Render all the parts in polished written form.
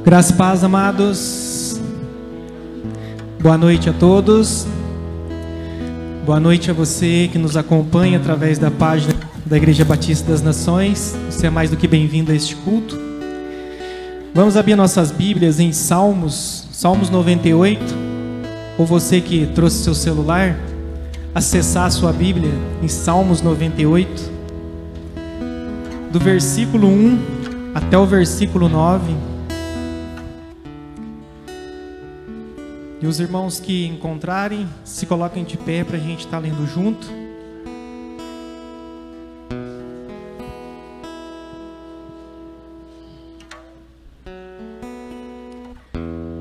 Graça e paz, amados. Boa noite a todos. Boa noite a você que nos acompanha através da página da Igreja Batista das Nações. Você é mais do que bem-vindo a este culto. Vamos abrir nossas Bíblias em Salmos 98. Ou você que trouxe seu celular, acessar a sua Bíblia em Salmos 98, do versículo 1 até o versículo 9. E os irmãos que encontrarem, se coloquem de pé para a gente estar lendo junto.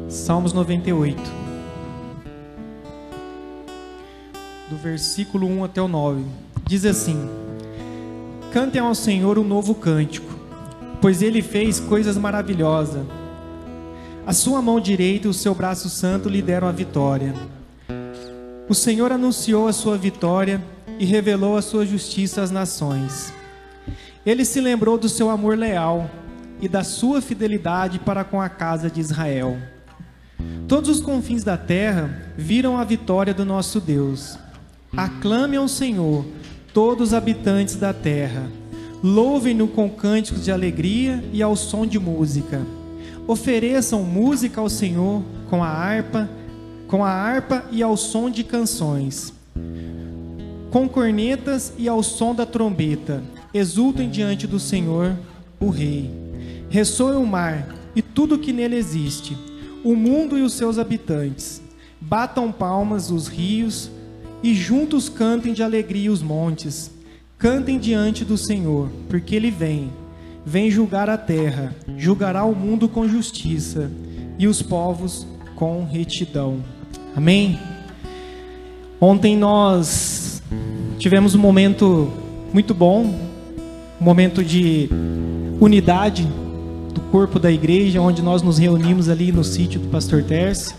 Salmos 98, do versículo 1 até o 9. Diz assim: Cantem ao Senhor um novo cântico, pois Ele fez coisas maravilhosas. A sua mão direita e o seu braço santo lhe deram a vitória. O Senhor anunciou a sua vitória e revelou a sua justiça às nações. Ele se lembrou do seu amor leal e da sua fidelidade para com a casa de Israel. Todos os confins da terra viram a vitória do nosso Deus. Aclame ao Senhor, todos os habitantes da terra. Louvem-no com cânticos de alegria e ao som de música. Ofereçam música ao Senhor com a harpa e ao som de canções, com cornetas e ao som da trombeta. Exultem diante do Senhor, o Rei. Ressoe o mar e tudo que nele existe, o mundo e os seus habitantes. Batam palmas os rios e juntos cantem de alegria os montes. Cantem diante do Senhor, porque Ele vem julgar a terra, julgará o mundo com justiça e os povos com retidão. Amém? Ontem nós tivemos um momento muito bom, um momento de unidade do corpo da igreja, onde nós nos reunimos ali no sítio do pastor Tércio.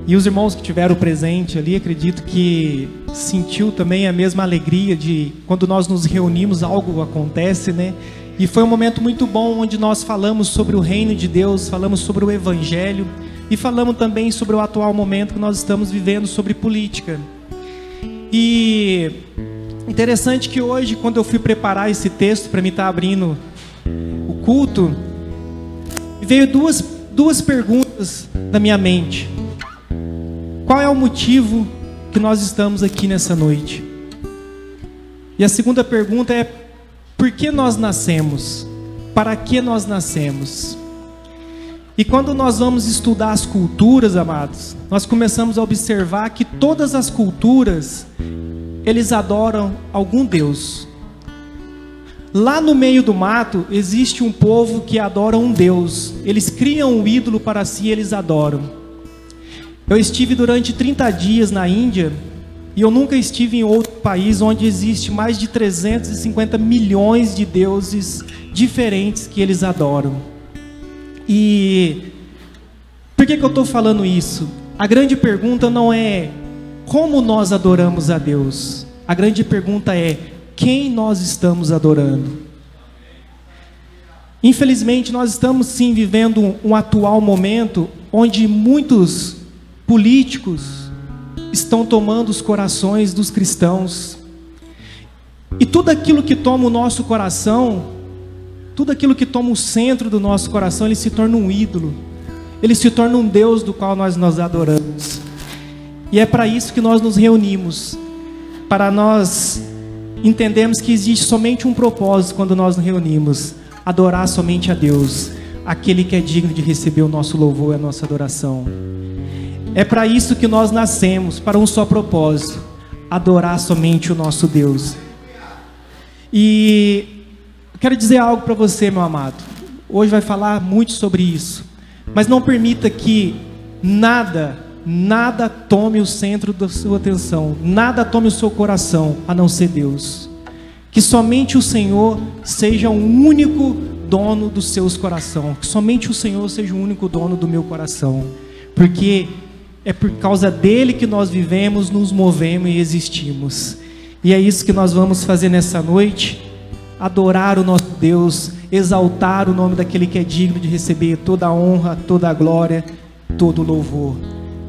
E os irmãos que tiveram presente ali, acredito que sentiu também a mesma alegria de quando nós nos reunimos, algo acontece, né? E foi um momento muito bom, onde nós falamos sobre o reino de Deus, falamos sobre o evangelho e falamos também sobre o atual momento que nós estamos vivendo, sobre política. E interessante que hoje, quando eu fui preparar esse texto para mim estar abrindo o culto, veio duas perguntas na minha mente. Qual é o motivo que nós estamos aqui nessa noite? E a segunda pergunta é: por que nós nascemos? Para que nós nascemos? E quando nós vamos estudar as culturas, amados, nós começamos a observar que todas as culturas, eles adoram algum Deus. Lá no meio do mato, existe um povo que adora um Deus. Eles criam um ídolo para si e eles adoram. Eu estive durante 30 dias na Índia, e eu nunca estive em outro país onde existe mais de 350 milhões de deuses diferentes que eles adoram. E por que eu estou falando isso? A grande pergunta não é como nós adoramos a Deus. A grande pergunta é quem nós estamos adorando. Infelizmente, nós estamos sim vivendo um atual momento onde muitos políticos estão tomando os corações dos cristãos. E tudo aquilo que toma o nosso coração, tudo aquilo que toma o centro do nosso coração, ele se torna um ídolo. Ele se torna um Deus do qual nós adoramos. E é para isso que nós nos reunimos. Para nós entendermos que existe somente um propósito quando nós nos reunimos: adorar somente a Deus, aquele que é digno de receber o nosso louvor e a nossa adoração. É para isso que nós nascemos, para um só propósito: adorar somente o nosso Deus. E eu quero dizer algo para você, meu amado. Hoje vai falar muito sobre isso. Mas não permita que nada tome o centro da sua atenção, nada tome o seu coração, a não ser Deus. Que somente o Senhor seja o único dono dos seus corações. Que somente o Senhor seja o único dono do meu coração. Porque é por causa dele que nós vivemos, nos movemos e existimos. E é isso que nós vamos fazer nessa noite: adorar o nosso Deus exaltar o nome daquele que é digno de receber toda a honra, toda a glória, todo o louvor.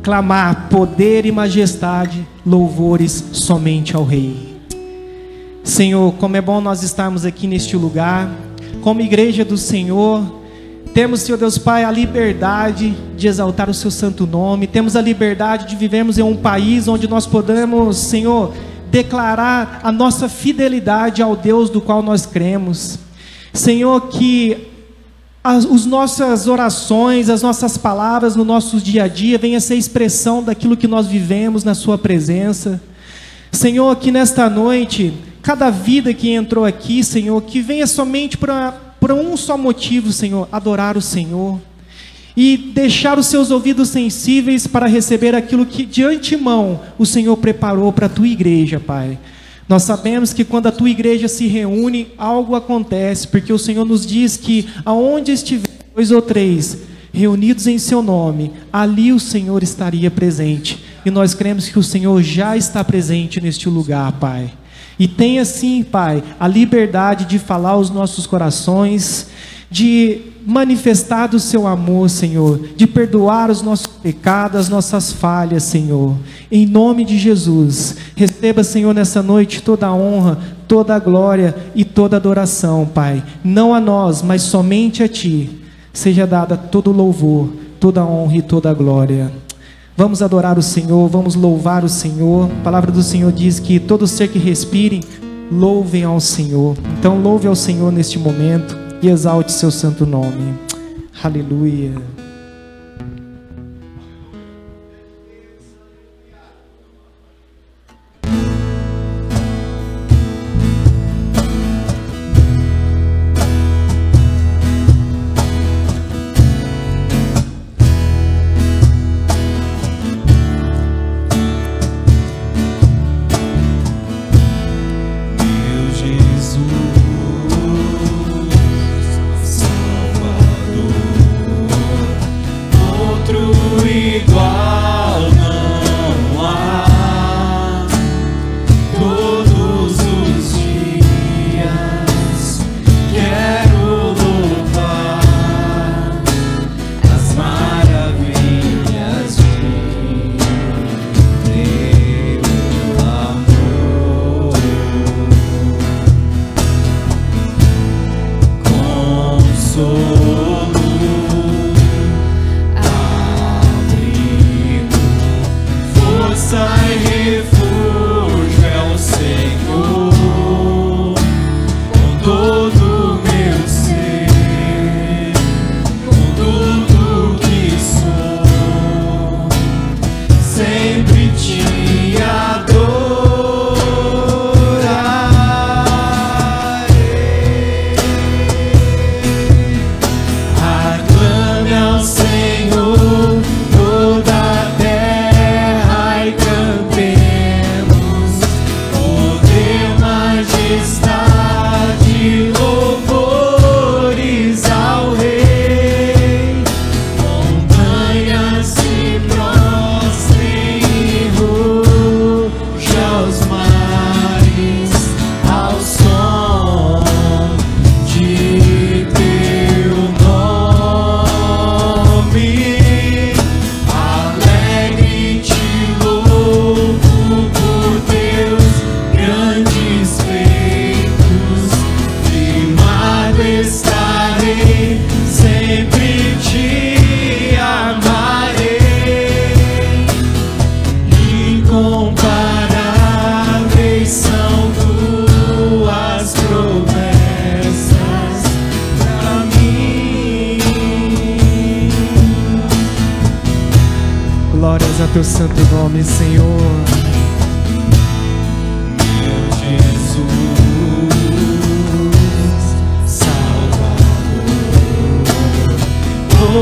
Clamar poder e majestade, louvores somente ao Rei. Senhor, como é bom nós estarmos aqui neste lugar, como igreja do Senhor. Temos, Senhor Deus Pai, a liberdade de exaltar o seu santo nome. Temos a liberdade de vivermos em um país onde nós podemos, Senhor, declarar a nossa fidelidade ao Deus do qual nós cremos. Senhor, que as nossas orações, as nossas palavras no nosso dia a dia venham a ser expressão daquilo que nós vivemos na sua presença. Senhor, que nesta noite, cada vida que entrou aqui, Senhor, que venha somente por um só motivo, Senhor, adorar o Senhor e deixar os seus ouvidos sensíveis para receber aquilo que de antemão o Senhor preparou para a tua igreja, Pai. Nós sabemos que quando a tua igreja se reúne, algo acontece, porque o Senhor nos diz que aonde estiver 2 ou 3 reunidos em seu nome, ali o Senhor estaria presente. E nós cremos que o Senhor já está presente neste lugar, Pai. E tenha sim, Pai, a liberdade de falar aos nossos corações, de manifestar do seu amor, Senhor, de perdoar os nossos pecados, as nossas falhas, Senhor. Em nome de Jesus, receba, Senhor, nessa noite toda a honra, toda a glória e toda a adoração, Pai. Não a nós, mas somente a Ti. Seja dada todo o louvor, toda a honra e toda a glória. Vamos adorar o Senhor, vamos louvar o Senhor. A palavra do Senhor diz que todo ser que respire, louvem ao Senhor. Então louve ao Senhor neste momento e exalte seu santo nome. Aleluia. Glórias a teu santo nome, Senhor. Meu Jesus, Salvador,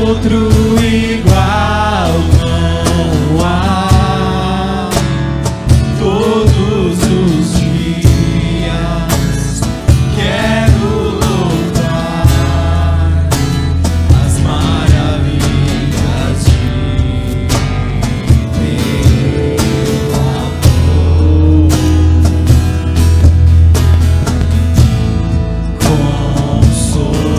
outro igual não há. Todos os dias quero louvar as maravilhas de teu amor. Consolador,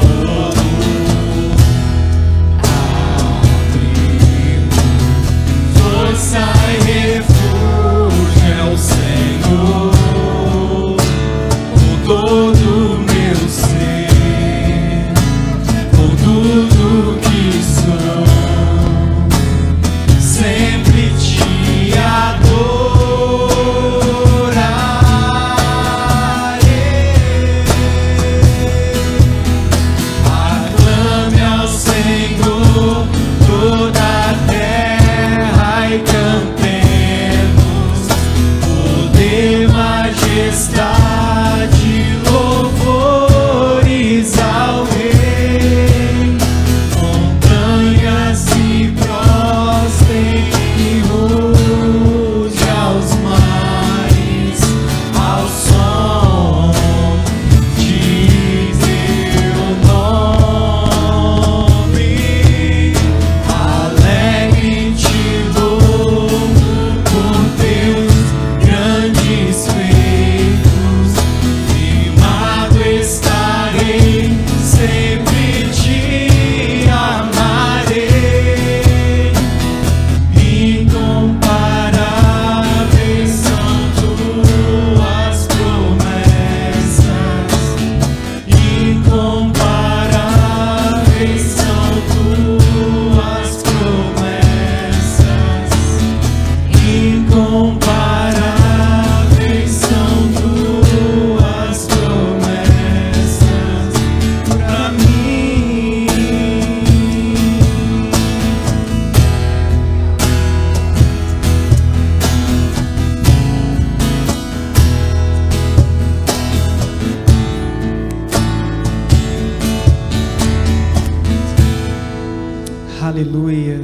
Aleluia.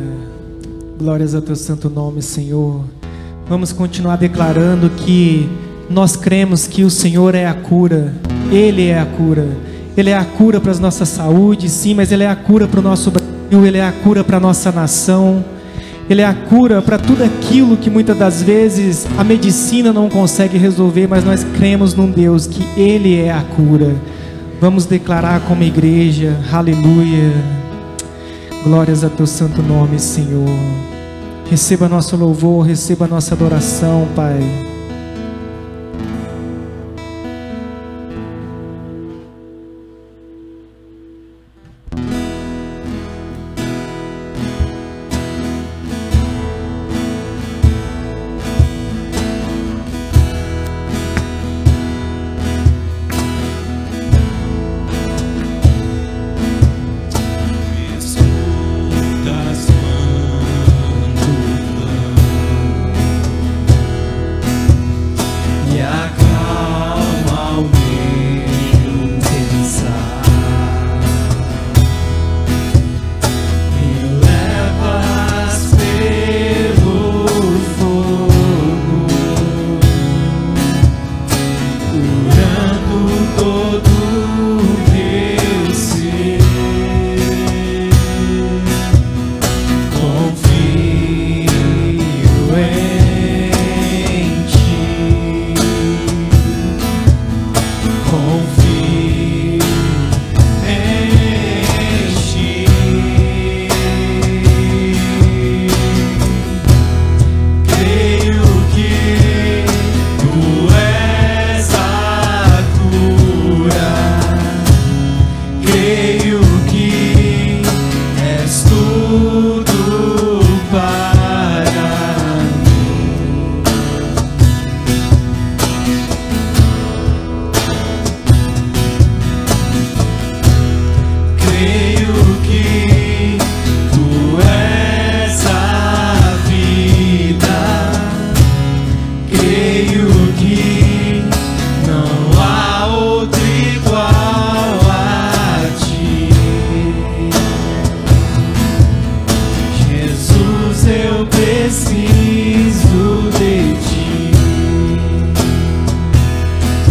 Glórias ao teu santo nome, Senhor. Vamos continuar declarando que nós cremos que o Senhor é a cura. Ele é a cura. Ele é a cura para as nossas saúdes, sim, mas Ele é a cura para o nosso Brasil. Ele é a cura para a nossa nação. Ele é a cura para tudo aquilo que muitas das vezes a medicina não consegue resolver, mas nós cremos num Deus que Ele é a cura. Vamos declarar como igreja. Aleluia. Glórias a teu santo nome, Senhor. Receba nosso louvor, receba nossa adoração, Pai.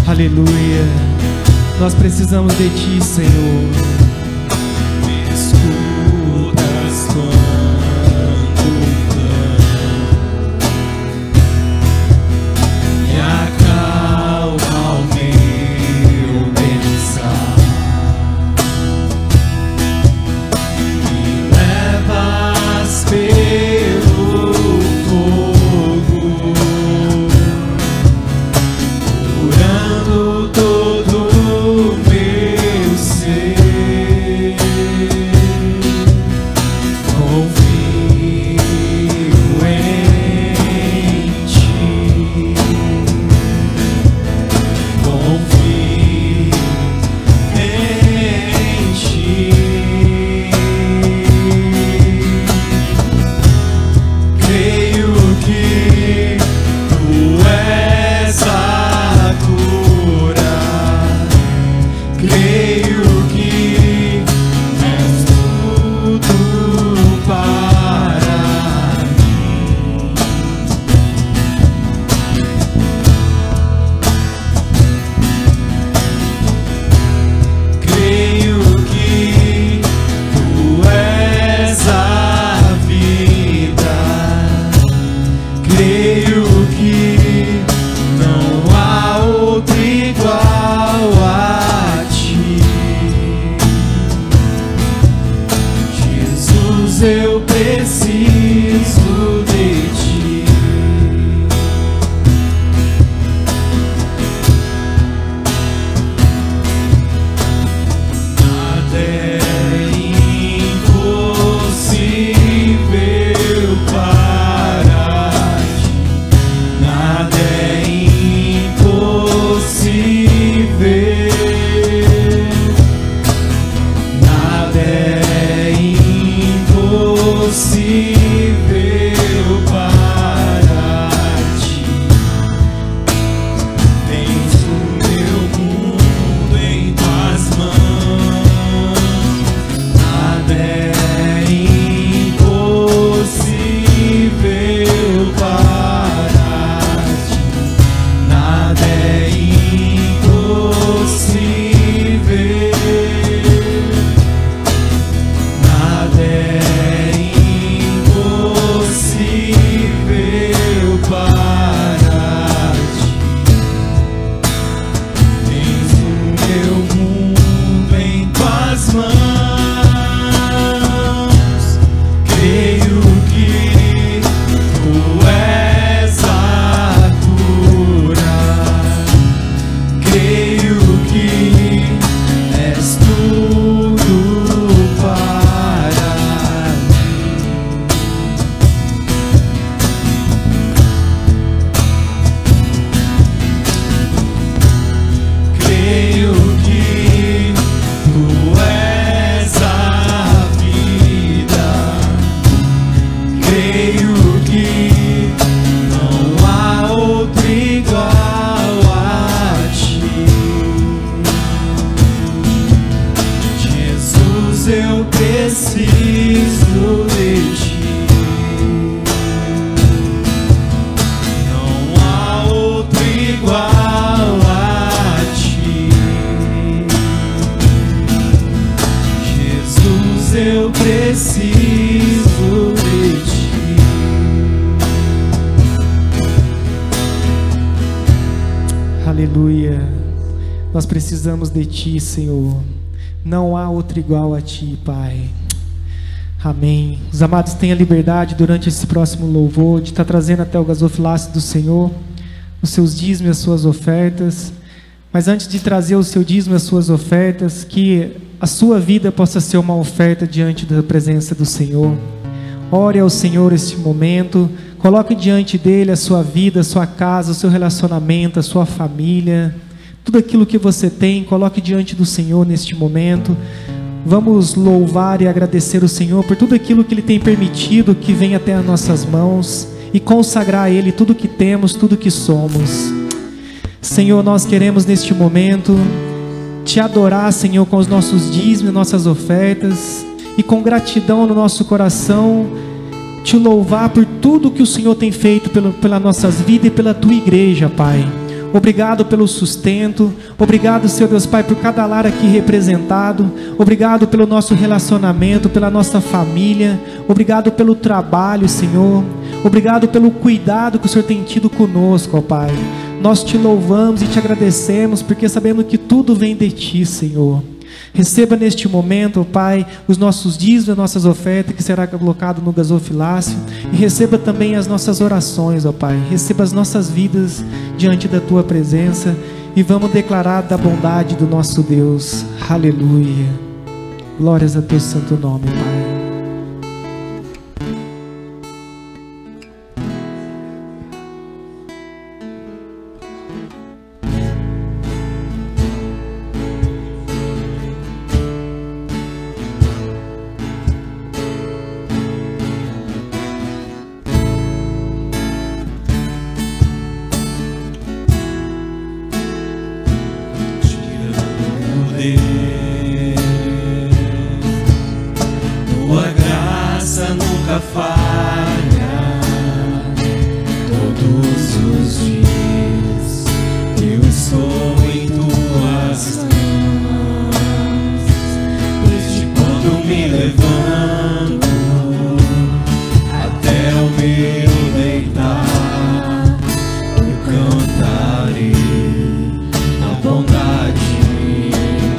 Aleluia. Nós precisamos de Ti, Senhor. Me escutas quando clamo e acalma o meu pensar. Me levas pelo fogo, curando todo o meu ser. Confio em Ti, confio em Ti. Creio que Tu és a cura. Creio que és tudo para mim. Creio que Tu és a vida. Creio que não há outro igual a Ti. Jesus, eu preciso de Ti. Nada é impossível para Ti. Nada é impossível. Nada é impossível. Nós precisamos de Ti, Senhor. Não há outro igual a Ti, Pai. Amém. Os amados tenham a liberdade durante esse próximo louvor de estar trazendo até o gasofilácio do Senhor os seus dízimos e as suas ofertas. Mas antes de trazer o seu dízimo e as suas ofertas, que a sua vida possa ser uma oferta diante da presença do Senhor. Ore ao Senhor este momento. Coloque diante dele a sua vida, a sua casa, o seu relacionamento, a sua família. Tudo aquilo que você tem, coloque diante do Senhor neste momento. Vamos louvar e agradecer o Senhor por tudo aquilo que Ele tem permitido que venha até as nossas mãos e consagrar a Ele tudo que temos, tudo que somos. Senhor, nós queremos neste momento Te adorar, Senhor, com os nossos dízimos, nossas ofertas, e com gratidão no nosso coração Te louvar por tudo que o Senhor tem feito pelas nossas vidas e pela Tua igreja, Pai. Obrigado pelo sustento, obrigado, Senhor Deus Pai, por cada lar aqui representado, obrigado pelo nosso relacionamento, pela nossa família, obrigado pelo trabalho, Senhor, obrigado pelo cuidado que o Senhor tem tido conosco, ó Pai. Nós Te louvamos e Te agradecemos, porque sabemos que tudo vem de Ti, Senhor. Receba neste momento, ó Pai, os nossos dízimos, as nossas ofertas, que será colocado no gasofilácio, e receba também as nossas orações, ó Pai. Receba as nossas vidas diante da Tua presença, e vamos declarar da bondade do nosso Deus. Aleluia. Glórias a Teu santo nome, Pai. Tua graça nunca falha. Todos os dias eu estou em Tuas mãos. Desde quando me levanto até o meu deitar, eu cantarei a bondade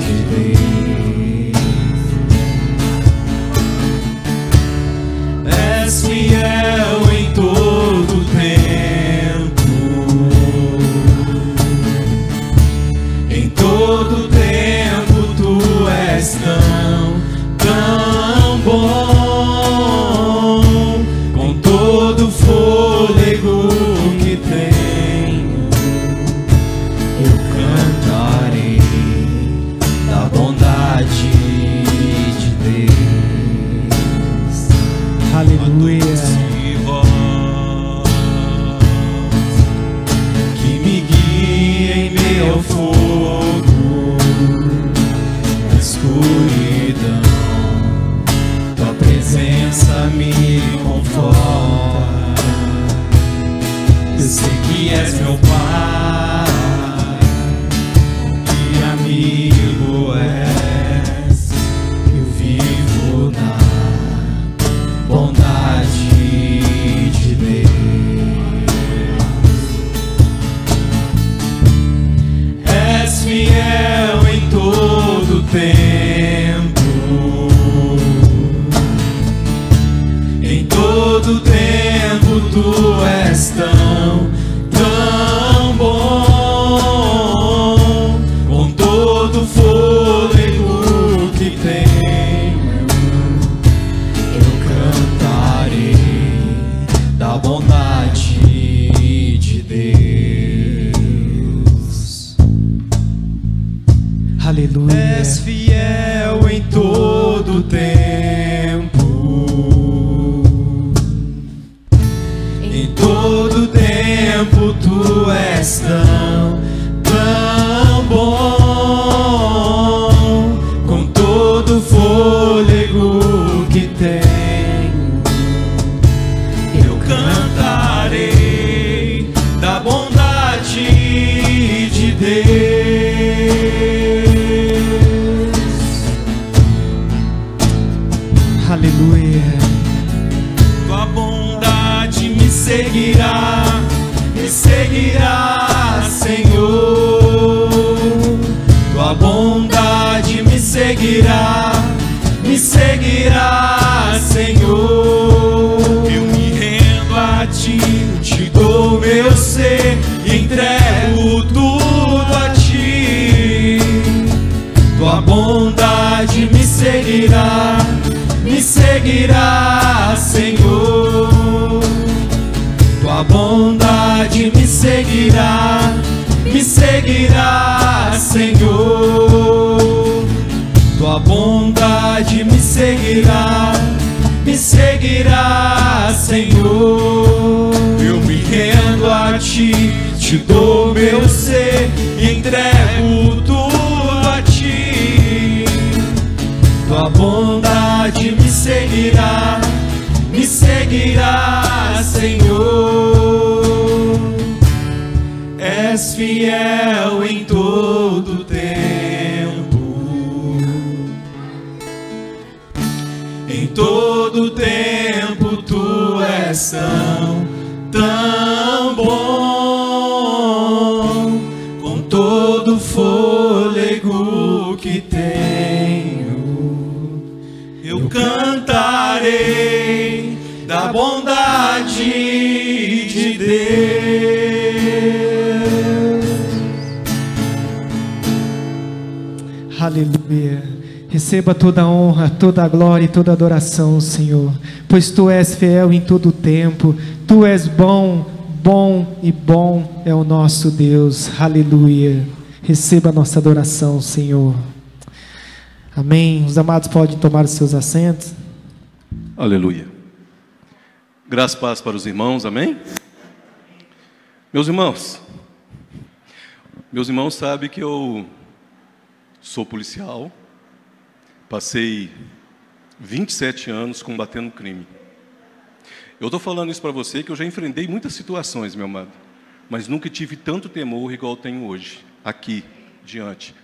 de Deus. És fiel em todo tempo, em todo tempo Tu és tão bom. Com todo o fôlego que tenho, eu cantarei da bondade de Deus. Aleluia. Que me guia em meio ao fogo, na escuridão, Tua presença me conforta. Eu sei que és meu Pai, que amigo és. Eu vivo na bondade de Deus. És fiel em todo tempo, em todo tempo Tu és tão bom. Com todo o fôlego que tenho, eu cantarei da bondade de Deus. Aleluia. És fiel em todo tempo, em todo tempo Tu és tão bom. Com todo o fôlego que tenho, eu cantarei da bondade de Deus. Aleluia. Tua bondade me seguirá, Senhor. seguirá, Senhor. Eu me rendo a ti, te dou meu ser e entrego tudo a ti. Tua bondade me seguirá, Senhor. Tua bondade me seguirá, Senhor. Tua bondade me seguirá, Senhor. Eu me rendo a ti, te dou meu ser e entrego tudo a ti. Tua bondade me seguirá, Senhor. És fiel em todo tempo, em todo tempo tu és tão bom. Com todo fôlego que tenho, eu cantarei da bondade de Deus. Aleluia. Receba toda a honra, toda a glória e toda a adoração, Senhor, pois Tu és fiel em todo o tempo. Tu és bom, bom e bom é o nosso Deus. Aleluia. Receba a nossa adoração, Senhor. Amém. Os amados podem tomar os seus assentos. Aleluia. Graças e paz para os irmãos, amém? Meus irmãos sabem que eu sou policial, passei 27 anos combatendo crime. Eu estou falando isso para você que eu já enfrentei muitas situações, meu amado, mas nunca tive tanto temor igual tenho hoje, aqui, diante.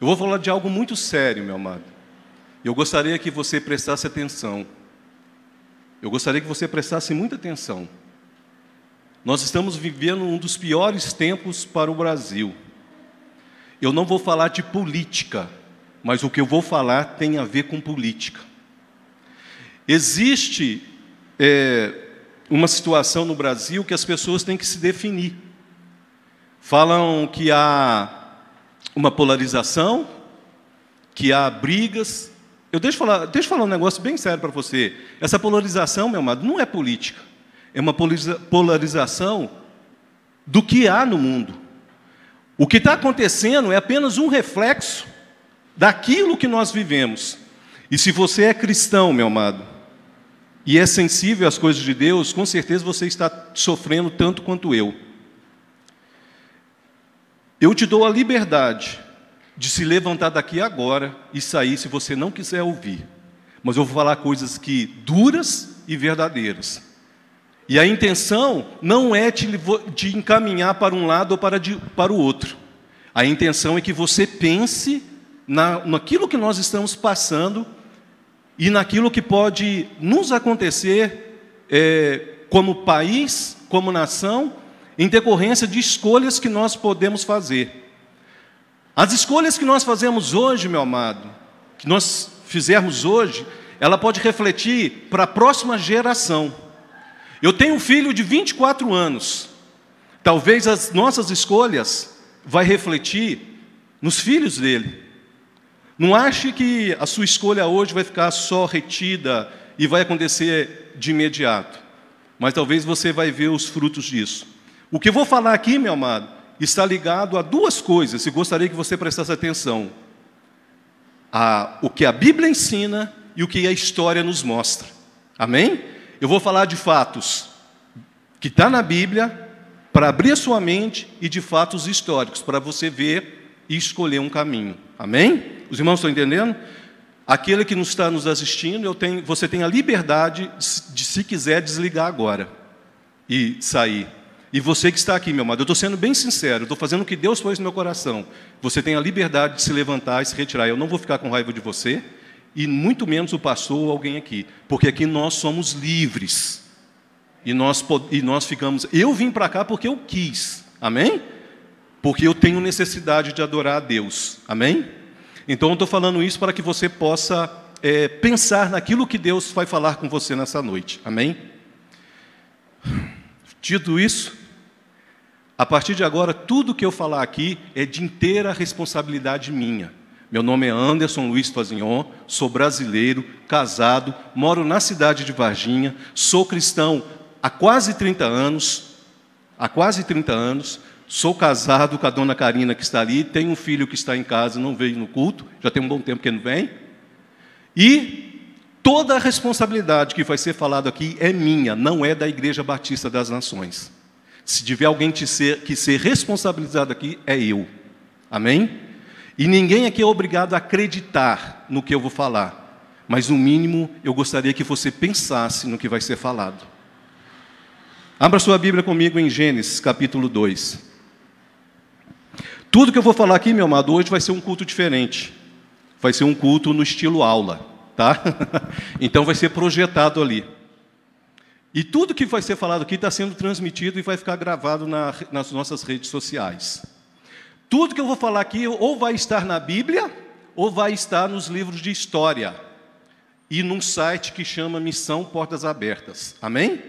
Eu vou falar de algo muito sério, meu amado. Eu gostaria que você prestasse atenção. Eu gostaria que você prestasse muita atenção. Nós estamos vivendo um dos piores tempos para o Brasil. Eu não vou falar de política, mas o que eu vou falar tem a ver com política. Existe uma situação no Brasil que as pessoas têm que se definir. Falam que há uma polarização, que há brigas. Deixa eu falar um negócio bem sério para você. Essa polarização, meu amado, não é política. É uma polarização do que há no mundo. O que está acontecendo é apenas um reflexo daquilo que nós vivemos. E se você é cristão, meu amado, e é sensível às coisas de Deus, com certeza você está sofrendo tanto quanto eu. Eu te dou a liberdade de se levantar daqui agora e sair se você não quiser ouvir. Mas eu vou falar coisas duras e verdadeiras. E a intenção não é te encaminhar para um lado ou para o outro. A intenção é que você pense naquilo que nós estamos passando e naquilo que pode nos acontecer como país, como nação, em decorrência de escolhas que nós podemos fazer. As escolhas que nós fazemos hoje, meu amado, que nós fizermos hoje, ela pode refletir para a próxima geração. Eu tenho um filho de 24 anos. Talvez as nossas escolhas vai refletir nos filhos dele. Não ache que a sua escolha hoje vai ficar só retida e vai acontecer de imediato. Mas talvez você vai ver os frutos disso. O que eu vou falar aqui, meu amado, está ligado a duas coisas, e gostaria que você prestasse atenção. O que a Bíblia ensina e o que a história nos mostra. Amém? Eu vou falar de fatos que está na Bíblia, para abrir a sua mente, e de fatos históricos, para você ver e escolher um caminho. Amém? Os irmãos estão entendendo? Aquele que está nos assistindo, você tem a liberdade de, se quiser, desligar agora e sair. E você que está aqui, meu amado, eu estou sendo bem sincero, eu estou fazendo o que Deus pôs no meu coração. Você tem a liberdade de se levantar e se retirar. Eu não vou ficar com raiva de você, e muito menos o pastor ou alguém aqui, porque aqui nós somos livres. E nós ficamos... Eu vim para cá porque eu quis, amém? Porque eu tenho necessidade de adorar a Deus, amém? Então eu estou falando isso para que você possa pensar naquilo que Deus vai falar com você nessa noite. Amém? Dito isso, a partir de agora, tudo que eu falar aqui é de inteira responsabilidade minha. Meu nome é Anderson Luiz Fazignon, sou brasileiro, casado, moro na cidade de Varginha, sou cristão há quase 30 anos, sou casado com a dona Karina que está ali, tenho um filho que está em casa, não veio no culto, já tem um bom tempo que ele não vem. E toda a responsabilidade que vai ser falado aqui é minha, não é da Igreja Batista das Nações. Se tiver alguém que ser responsabilizado aqui, é eu. Amém? E ninguém aqui é obrigado a acreditar no que eu vou falar. Mas, no mínimo, eu gostaria que você pensasse no que vai ser falado. Abra sua Bíblia comigo em Gênesis, capítulo 2. Tudo que eu vou falar aqui, meu amado, hoje vai ser um culto diferente. Vai ser um culto no estilo aula, tá? Então vai ser projetado ali. E tudo que vai ser falado aqui está sendo transmitido e vai ficar gravado nas nossas redes sociais. Tudo que eu vou falar aqui ou vai estar na Bíblia, ou vai estar nos livros de história. E num site que chama Missão Portas Abertas. Amém?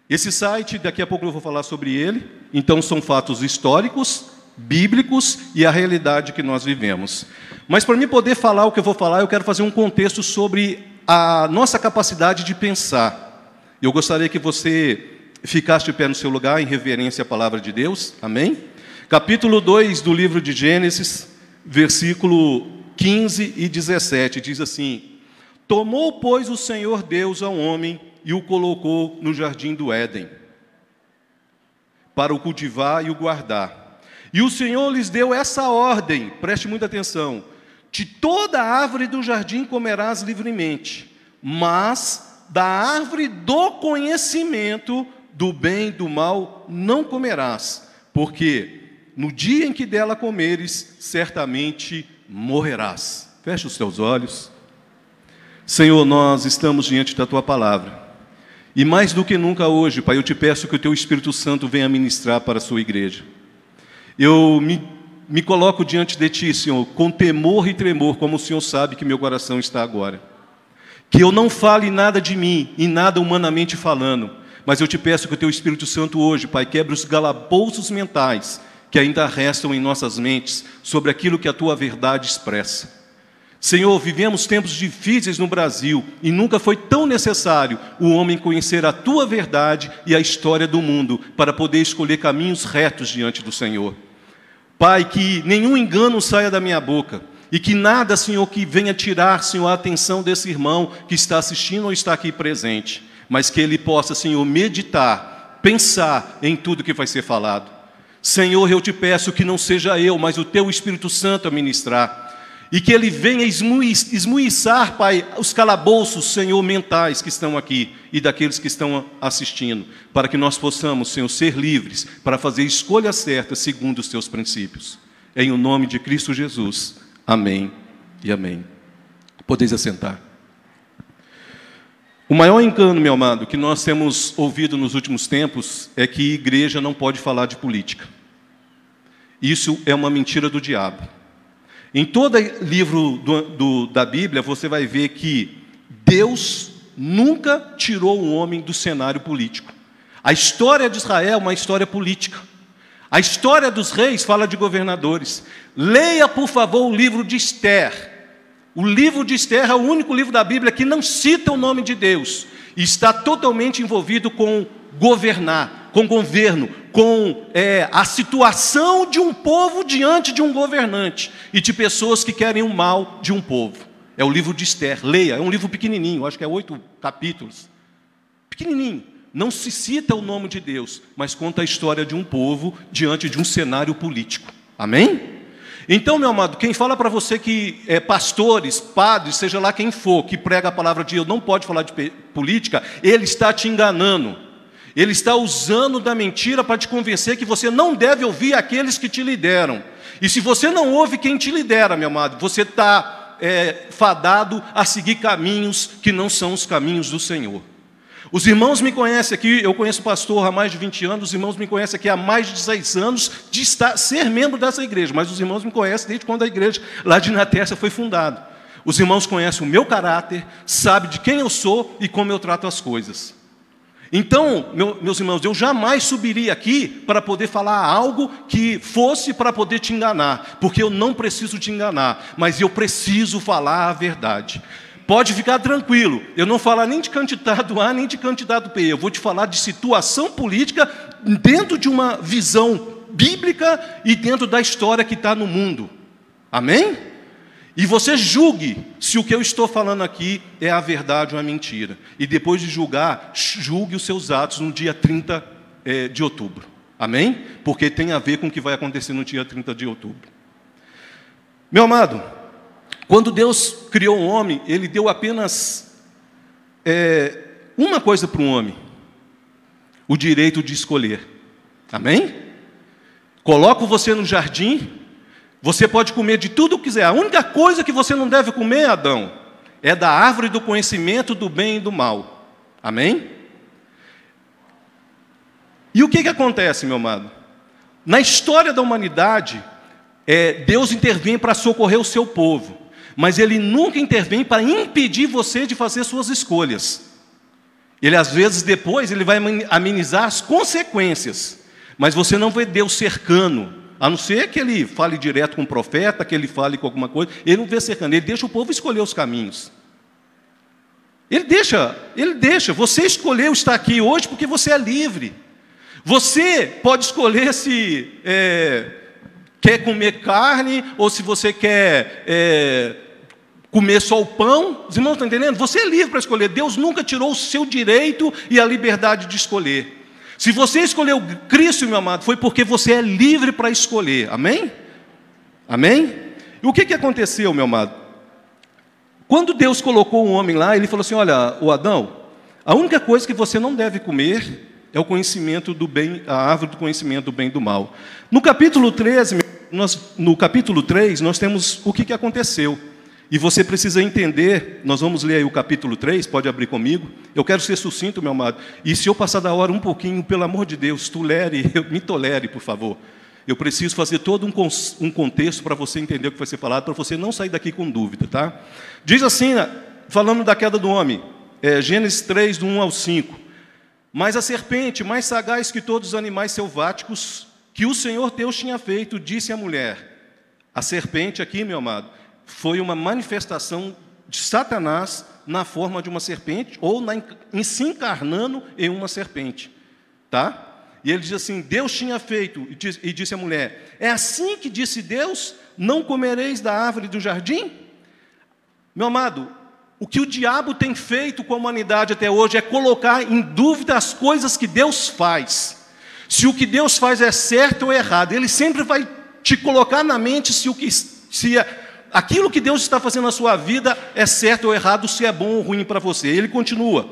Esse site, daqui a pouco eu vou falar sobre ele. Então são fatos históricos, bíblicos e a realidade que nós vivemos. Mas para mim poder falar o que eu vou falar, eu quero fazer um contexto sobre a nossa capacidade de pensar. Eu gostaria que você ficasse de pé no seu lugar em reverência à palavra de Deus. Amém? Capítulo 2 do livro de Gênesis, versículo 15 e 17, diz assim: Tomou, pois, o Senhor Deus ao homem e o colocou no jardim do Éden, para o cultivar e o guardar. E o Senhor lhes deu essa ordem, preste muita atenção: de toda árvore do jardim comerás livremente, mas da árvore do conhecimento do bem e do mal não comerás, porque no dia em que dela comeres, certamente morrerás. Feche os teus olhos. Senhor, nós estamos diante da Tua palavra. E mais do que nunca hoje, Pai, eu te peço que o Teu Espírito Santo venha ministrar para a Sua igreja. Eu me coloco diante de Ti, Senhor, com temor e tremor, como o Senhor sabe que meu coração está agora. Que eu não fale nada de mim, e nada humanamente falando, mas eu te peço que o Teu Espírito Santo hoje, Pai, quebre os calabouços mentais que ainda restam em nossas mentes sobre aquilo que a Tua verdade expressa. Senhor, vivemos tempos difíceis no Brasil e nunca foi tão necessário o homem conhecer a Tua verdade e a história do mundo para poder escolher caminhos retos diante do Senhor. Pai, que nenhum engano saia da minha boca e que nada, Senhor, que venha tirar, Senhor, a atenção desse irmão que está assistindo ou está aqui presente, mas que ele possa, Senhor, meditar, pensar em tudo que vai ser falado. Senhor, eu te peço que não seja eu, mas o Teu Espírito Santo a ministrar. E que Ele venha esmuiçar, Pai, os calabouços, Senhor, mentais que estão aqui e daqueles que estão assistindo, para que nós possamos, Senhor, ser livres para fazer escolhas certas segundo os Teus princípios. Em o nome de Cristo Jesus. Amém e amém. Podeis assentar. O maior engano, meu amado, que nós temos ouvido nos últimos tempos é que a igreja não pode falar de política. Isso é uma mentira do diabo. Em todo livro da Bíblia, você vai ver que Deus nunca tirou um homem do cenário político. A história de Israel é uma história política. A história dos reis fala de governadores. Leia, por favor, o livro de Esther. O livro de Esther é o único livro da Bíblia que não cita o nome de Deus. E está totalmente envolvido com governar, com governo, com a situação de um povo diante de um governante e de pessoas que querem o mal de um povo. É o livro de Esther, leia, é um livro pequenininho, acho que é 8 capítulos. Pequenininho, não se cita o nome de Deus, mas conta a história de um povo diante de um cenário político. Amém? Então, meu amado, quem fala para você que pastores, padres, seja lá quem for, que prega a palavra de Deus, não pode falar de política, ele está te enganando. Ele está usando da mentira para te convencer que você não deve ouvir aqueles que te lideram. E se você não ouve quem te lidera, meu amado, você está fadado a seguir caminhos que não são os caminhos do Senhor. Os irmãos me conhecem aqui, eu conheço o pastor há mais de 20 anos, os irmãos me conhecem aqui há mais de 16 anos de ser membro dessa igreja, mas os irmãos me conhecem desde quando a igreja lá de Inaterça foi fundada. Os irmãos conhecem o meu caráter, sabem de quem eu sou e como eu trato as coisas. Então, meus irmãos, eu jamais subiria aqui para poder falar algo que fosse para poder te enganar, porque eu não preciso te enganar, mas eu preciso falar a verdade. Pode ficar tranquilo, eu não falar nem de candidato A, nem de candidato B, eu vou te falar de situação política dentro de uma visão bíblica e dentro da história que está no mundo. Amém? E você julgue se o que eu estou falando aqui é a verdade ou a mentira. E depois de julgar, julgue os seus atos no dia 30 de outubro. Amém? Porque tem a ver com o que vai acontecer no dia 30 de outubro. Meu amado, quando Deus criou o homem, Ele deu apenas uma coisa para o homem: o direito de escolher. Amém? Coloco você no jardim, você pode comer de tudo o que quiser. A única coisa que você não deve comer, Adão, é da árvore do conhecimento do bem e do mal. Amém? E o que acontece, meu amado? Na história da humanidade, Deus intervém para socorrer o seu povo, mas Ele nunca intervém para impedir você de fazer suas escolhas. Ele, às vezes, depois, Ele vai amenizar as consequências, mas você não vê Deus cercando, a não ser que Ele fale direto com o profeta, que Ele fale com alguma coisa. Ele não vê cercando, Ele deixa o povo escolher os caminhos. Ele deixa. Você escolheu estar aqui hoje porque você é livre. Você pode escolher se quer comer carne ou se você quer comer só o pão. Os irmãos estão entendendo? Você é livre para escolher. Deus nunca tirou o seu direito e a liberdade de escolher. Se você escolheu Cristo, meu amado, foi porque você é livre para escolher. Amém? Amém? E o que aconteceu, meu amado? Quando Deus colocou o homem lá, Ele falou assim: olha, o Adão, a única coisa que você não deve comer é o conhecimento do bem, a árvore do conhecimento do bem e do mal. No capítulo 13, nós temos o que aconteceu. E você precisa entender, nós vamos ler aí o capítulo 3, pode abrir comigo. Eu quero ser sucinto, meu amado. E se eu passar da hora um pouquinho, pelo amor de Deus, me tolere, por favor. Eu preciso fazer todo um contexto para você entender o que vai ser falado, para você não sair daqui com dúvida, tá? Diz assim, falando da queda do homem, Gênesis 3, do 1 ao 5. Mas a serpente, mais sagaz que todos os animais selváticos, que o Senhor Deus tinha feito, disse à mulher. A serpente aqui, meu amado, foi uma manifestação de Satanás na forma de uma serpente, ou em se encarnando em uma serpente. Tá? E ele diz assim: Deus tinha feito, e disse à mulher: é assim que disse Deus, não comereis da árvore do jardim? Meu amado, o que o diabo tem feito com a humanidade até hoje é colocar em dúvida as coisas que Deus faz. Se o que Deus faz é certo ou errado, ele sempre vai te colocar na mente se aquilo que Deus está fazendo na sua vida é certo ou errado, se é bom ou ruim para você. Ele continua,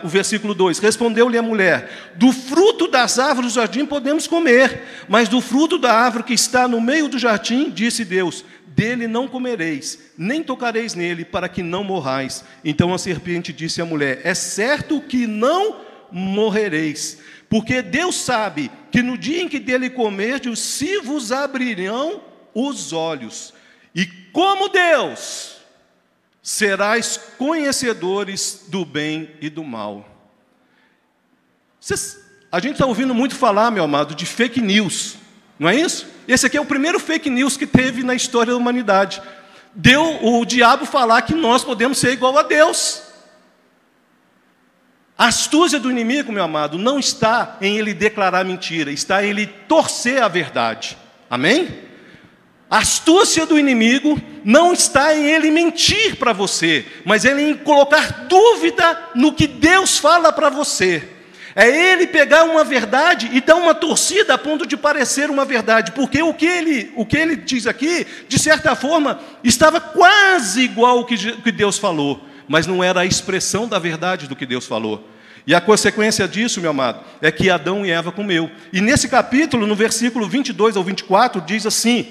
o versículo 2: respondeu-lhe a mulher: do fruto das árvores do jardim podemos comer, mas do fruto da árvore que está no meio do jardim, disse Deus, dele não comereis, nem tocareis nele, para que não morrais. Então a serpente disse à mulher: é certo que não morrereis, porque Deus sabe que no dia em que dele comerdes, se vos abrirão os olhos, e como Deus, serás conhecedores do bem e do mal. A gente está ouvindo muito falar, meu amado, de fake news, não é isso? Esse aqui é o primeiro fake news que teve na história da humanidade. Deu o diabo falar que nós podemos ser igual a Deus. A astúcia do inimigo, meu amado, não está em ele declarar mentira, está em ele torcer a verdade. Amém? A astúcia do inimigo não está em ele mentir para você, mas em colocar dúvida no que Deus fala para você. É ele pegar uma verdade e dar uma torcida a ponto de parecer uma verdade, porque o que ele diz aqui, de certa forma, estava quase igual ao que Deus falou, mas não era a expressão da verdade do que Deus falou. E a consequência disso, meu amado, é que Adão e Eva comeu. E nesse capítulo, no versículo 22 ao 24, diz assim: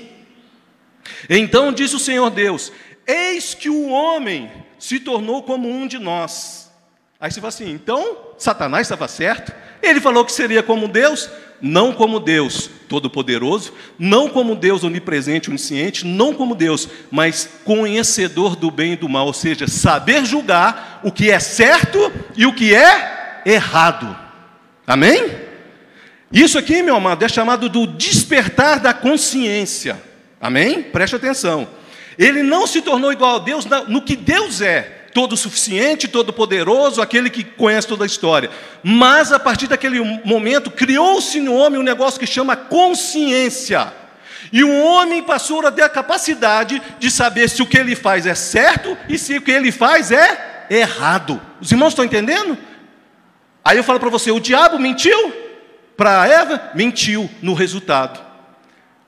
então disse o Senhor Deus: eis que o homem se tornou como um de nós, Aí você fala assim, então Satanás estava certo? Ele falou que seria como Deus? Não como Deus Todo-Poderoso, não como Deus onipresente, onisciente, não como Deus, mas conhecedor do bem e do mal, ou seja, saber julgar o que é certo e o que é errado. Amém? Isso aqui, meu amado, é chamado do despertar da consciência. Amém? Preste atenção. Ele não se tornou igual a Deus no que Deus é, todo suficiente, todo poderoso, aquele que conhece toda a história. Mas a partir daquele momento criou-se no homem um negócio que chama consciência. E o homem passou a ter a capacidade de saber se o que ele faz é certo e se o que ele faz é errado. Os irmãos estão entendendo? Aí eu falo para você, o diabo mentiu para Eva? Mentiu no resultado.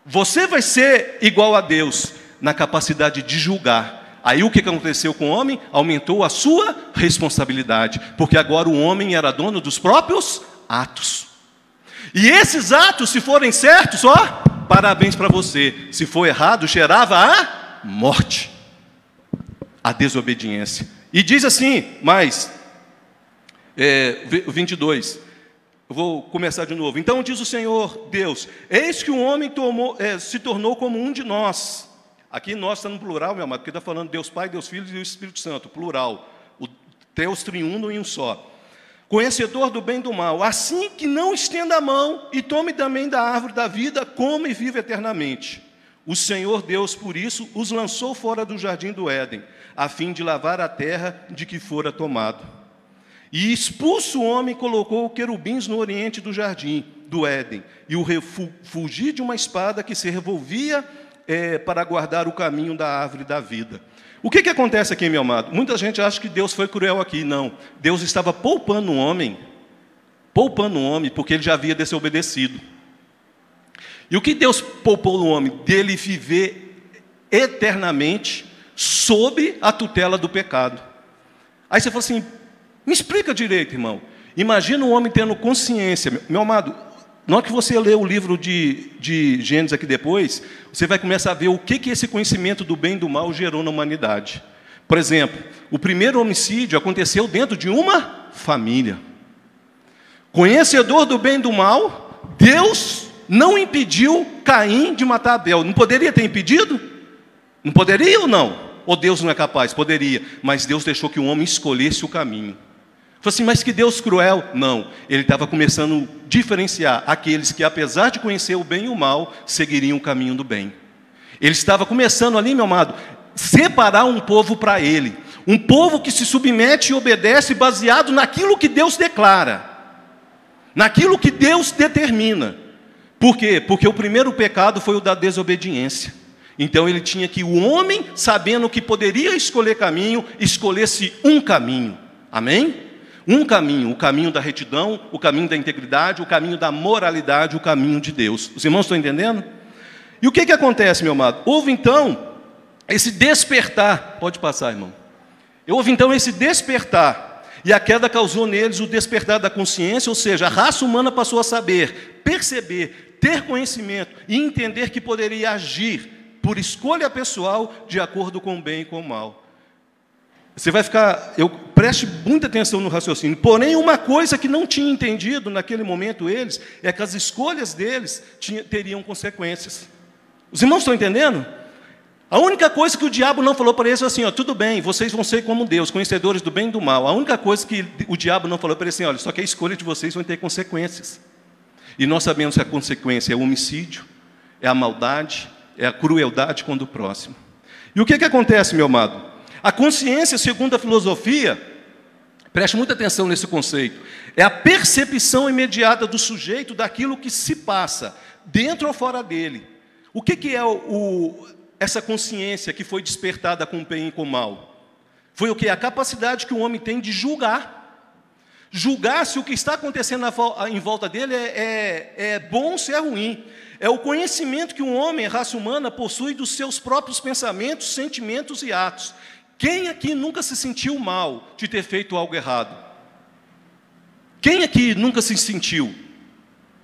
Você vai ser igual a Deus na capacidade de julgar. Aí o que aconteceu com o homem? Aumentou a sua responsabilidade, porque agora o homem era dono dos próprios atos. E esses atos, se forem certos, ó, parabéns para você. Se for errado, cheirava a morte, a desobediência. E diz assim, mais, 22, eu vou começar de novo. Então diz o Senhor Deus, eis que o homem se tornou como um de nós. Aqui nós está no plural, meu amado, porque está falando Deus Pai, Deus Filho e o Espírito Santo, plural. O Deus triuno em um só. Conhecedor do bem e do mal, assim que não estenda a mão e tome também da árvore da vida, come e vive eternamente. O Senhor Deus, por isso, os lançou fora do jardim do Éden, a fim de lavar a terra de que fora tomado. E expulso o homem, colocou querubins no oriente do jardim do Éden, e o refugir de uma espada que se revolvia para guardar o caminho da árvore da vida. O que acontece aqui, meu amado? Muita gente acha que Deus foi cruel aqui. Não. Deus estava poupando o homem, porque ele já havia desobedecido. E o que Deus poupou o homem? Dele viver eternamente sob a tutela do pecado. Aí você fala assim, me explica direito, irmão. Imagina um homem tendo consciência. Meu amado, na hora que você lê o livro de Gênesis aqui depois, você vai começar a ver o que esse conhecimento do bem e do mal gerou na humanidade. Por exemplo, o primeiro homicídio aconteceu dentro de uma família. Conhecedor do bem e do mal, Deus não impediu Caim de matar Abel. Não poderia ter impedido? Não poderia ou não? Ou Deus não é capaz? Poderia. Mas Deus deixou que o homem escolhesse o caminho. Falei assim, mas que Deus cruel? Não, ele estava começando a diferenciar aqueles que, apesar de conhecer o bem e o mal, seguiriam o caminho do bem. Ele estava começando ali, meu amado, separar um povo para ele. Um povo que se submete e obedece baseado naquilo que Deus declara. Naquilo que Deus determina. Por quê? Porque o primeiro pecado foi o da desobediência. Então ele tinha que, o homem, sabendo que poderia escolher caminho, escolhesse um caminho. Amém? Um caminho, o caminho da retidão, o caminho da integridade, o caminho da moralidade, o caminho de Deus. Os irmãos estão entendendo? E o que acontece, meu amado? Houve então esse despertar. Pode passar, irmão. Houve então esse despertar. E a queda causou neles o despertar da consciência, ou seja, a raça humana passou a saber, perceber, ter conhecimento e entender que poderia agir por escolha pessoal de acordo com o bem e com o mal. Você vai ficar, preste muita atenção no raciocínio. Porém, uma coisa que não tinha entendido naquele momento eles, é que as escolhas deles teriam consequências. Os irmãos estão entendendo? A única coisa que o diabo não falou para eles foi assim, ó, tudo bem, vocês vão ser como Deus, conhecedores do bem e do mal. A única coisa que o diabo não falou para eles assim, olha, só que a escolha de vocês vai ter consequências. E nós sabemos que a consequência é o homicídio, é a maldade, é a crueldade contra o próximo. E o que acontece, meu amado? A consciência, segundo a filosofia, preste muita atenção nesse conceito, é a percepção imediata do sujeito daquilo que se passa, dentro ou fora dele. O que é essa consciência que foi despertada com o bem e com o mal? Foi o que? A capacidade que o homem tem de julgar. Julgar se o que está acontecendo em volta dele é bom ou se é ruim. É o conhecimento que um homem, a raça humana, possui dos seus próprios pensamentos, sentimentos e atos. Quem aqui nunca se sentiu mal de ter feito algo errado? Quem aqui nunca se sentiu?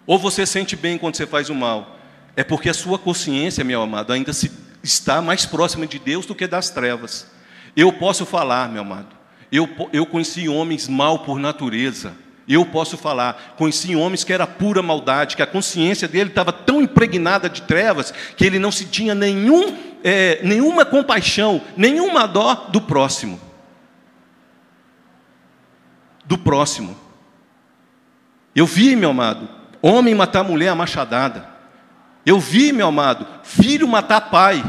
Ou você sente bem quando você faz o mal? É porque a sua consciência, meu amado, ainda está mais próxima de Deus do que das trevas. Eu posso falar, meu amado, Eu conheci homens mal por natureza. Eu posso falar, conheci homens que era pura maldade, que a consciência dele estava tão impregnada de trevas, que ele não se tinha nenhuma compaixão, nenhuma dó do próximo. Do próximo. Eu vi, meu amado, homem matar mulher a machadada. Eu vi, meu amado, filho matar pai.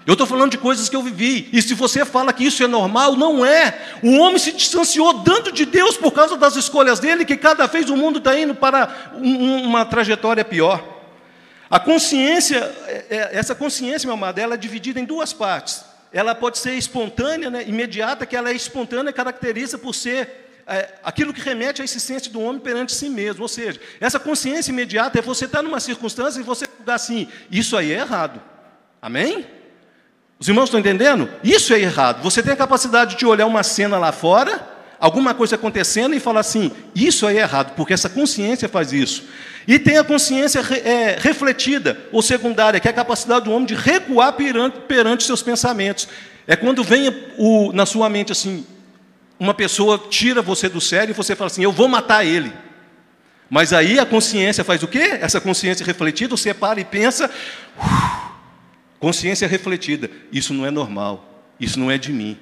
Eu estou falando de coisas que eu vivi. E se você fala que isso é normal, não é. O homem se distanciou tanto de Deus por causa das escolhas dele, que cada vez o mundo está indo para uma trajetória pior. A consciência, essa consciência, meu amado, ela é dividida em duas partes. Ela pode ser espontânea, né, imediata, que ela é espontânea, caracteriza por ser aquilo que remete à existência do homem perante si mesmo. Ou seja, essa consciência imediata é você estar numa circunstância e você julgar assim, isso aí é errado. Amém? Os irmãos estão entendendo? Isso é errado. Você tem a capacidade de olhar uma cena lá fora, alguma coisa acontecendo e falar assim, isso aí é errado, porque essa consciência faz isso. E tem a consciência refletida, ou secundária, que é a capacidade do homem de recuar perante seus pensamentos. É quando vem na sua mente assim, uma pessoa tira você do sério e você fala assim, eu vou matar ele. Mas aí a consciência faz o quê? Essa consciência refletida, você para e pensa... Consciência refletida, isso não é normal, isso não é de mim.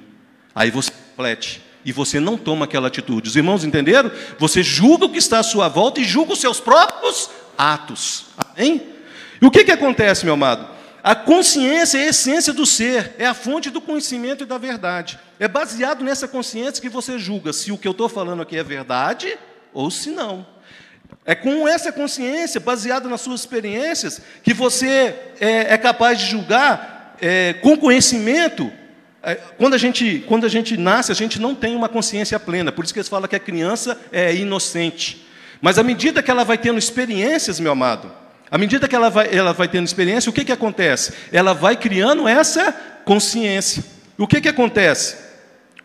Aí você reflete e você não toma aquela atitude. Os irmãos entenderam? Você julga o que está à sua volta e julga os seus próprios atos. Amém? E o que acontece, meu amado? A consciência é a essência do ser, é a fonte do conhecimento e da verdade. É baseado nessa consciência que você julga se o que eu estou falando aqui é verdade ou se não. É com essa consciência, baseada nas suas experiências, que você é capaz de julgar com conhecimento. Quando a gente nasce, a gente não tem uma consciência plena. Por isso que eles falam que a criança é inocente. Mas à medida que ela vai tendo experiências, meu amado, à medida que ela vai tendo experiência, o que acontece? Ela vai criando essa consciência. O que acontece?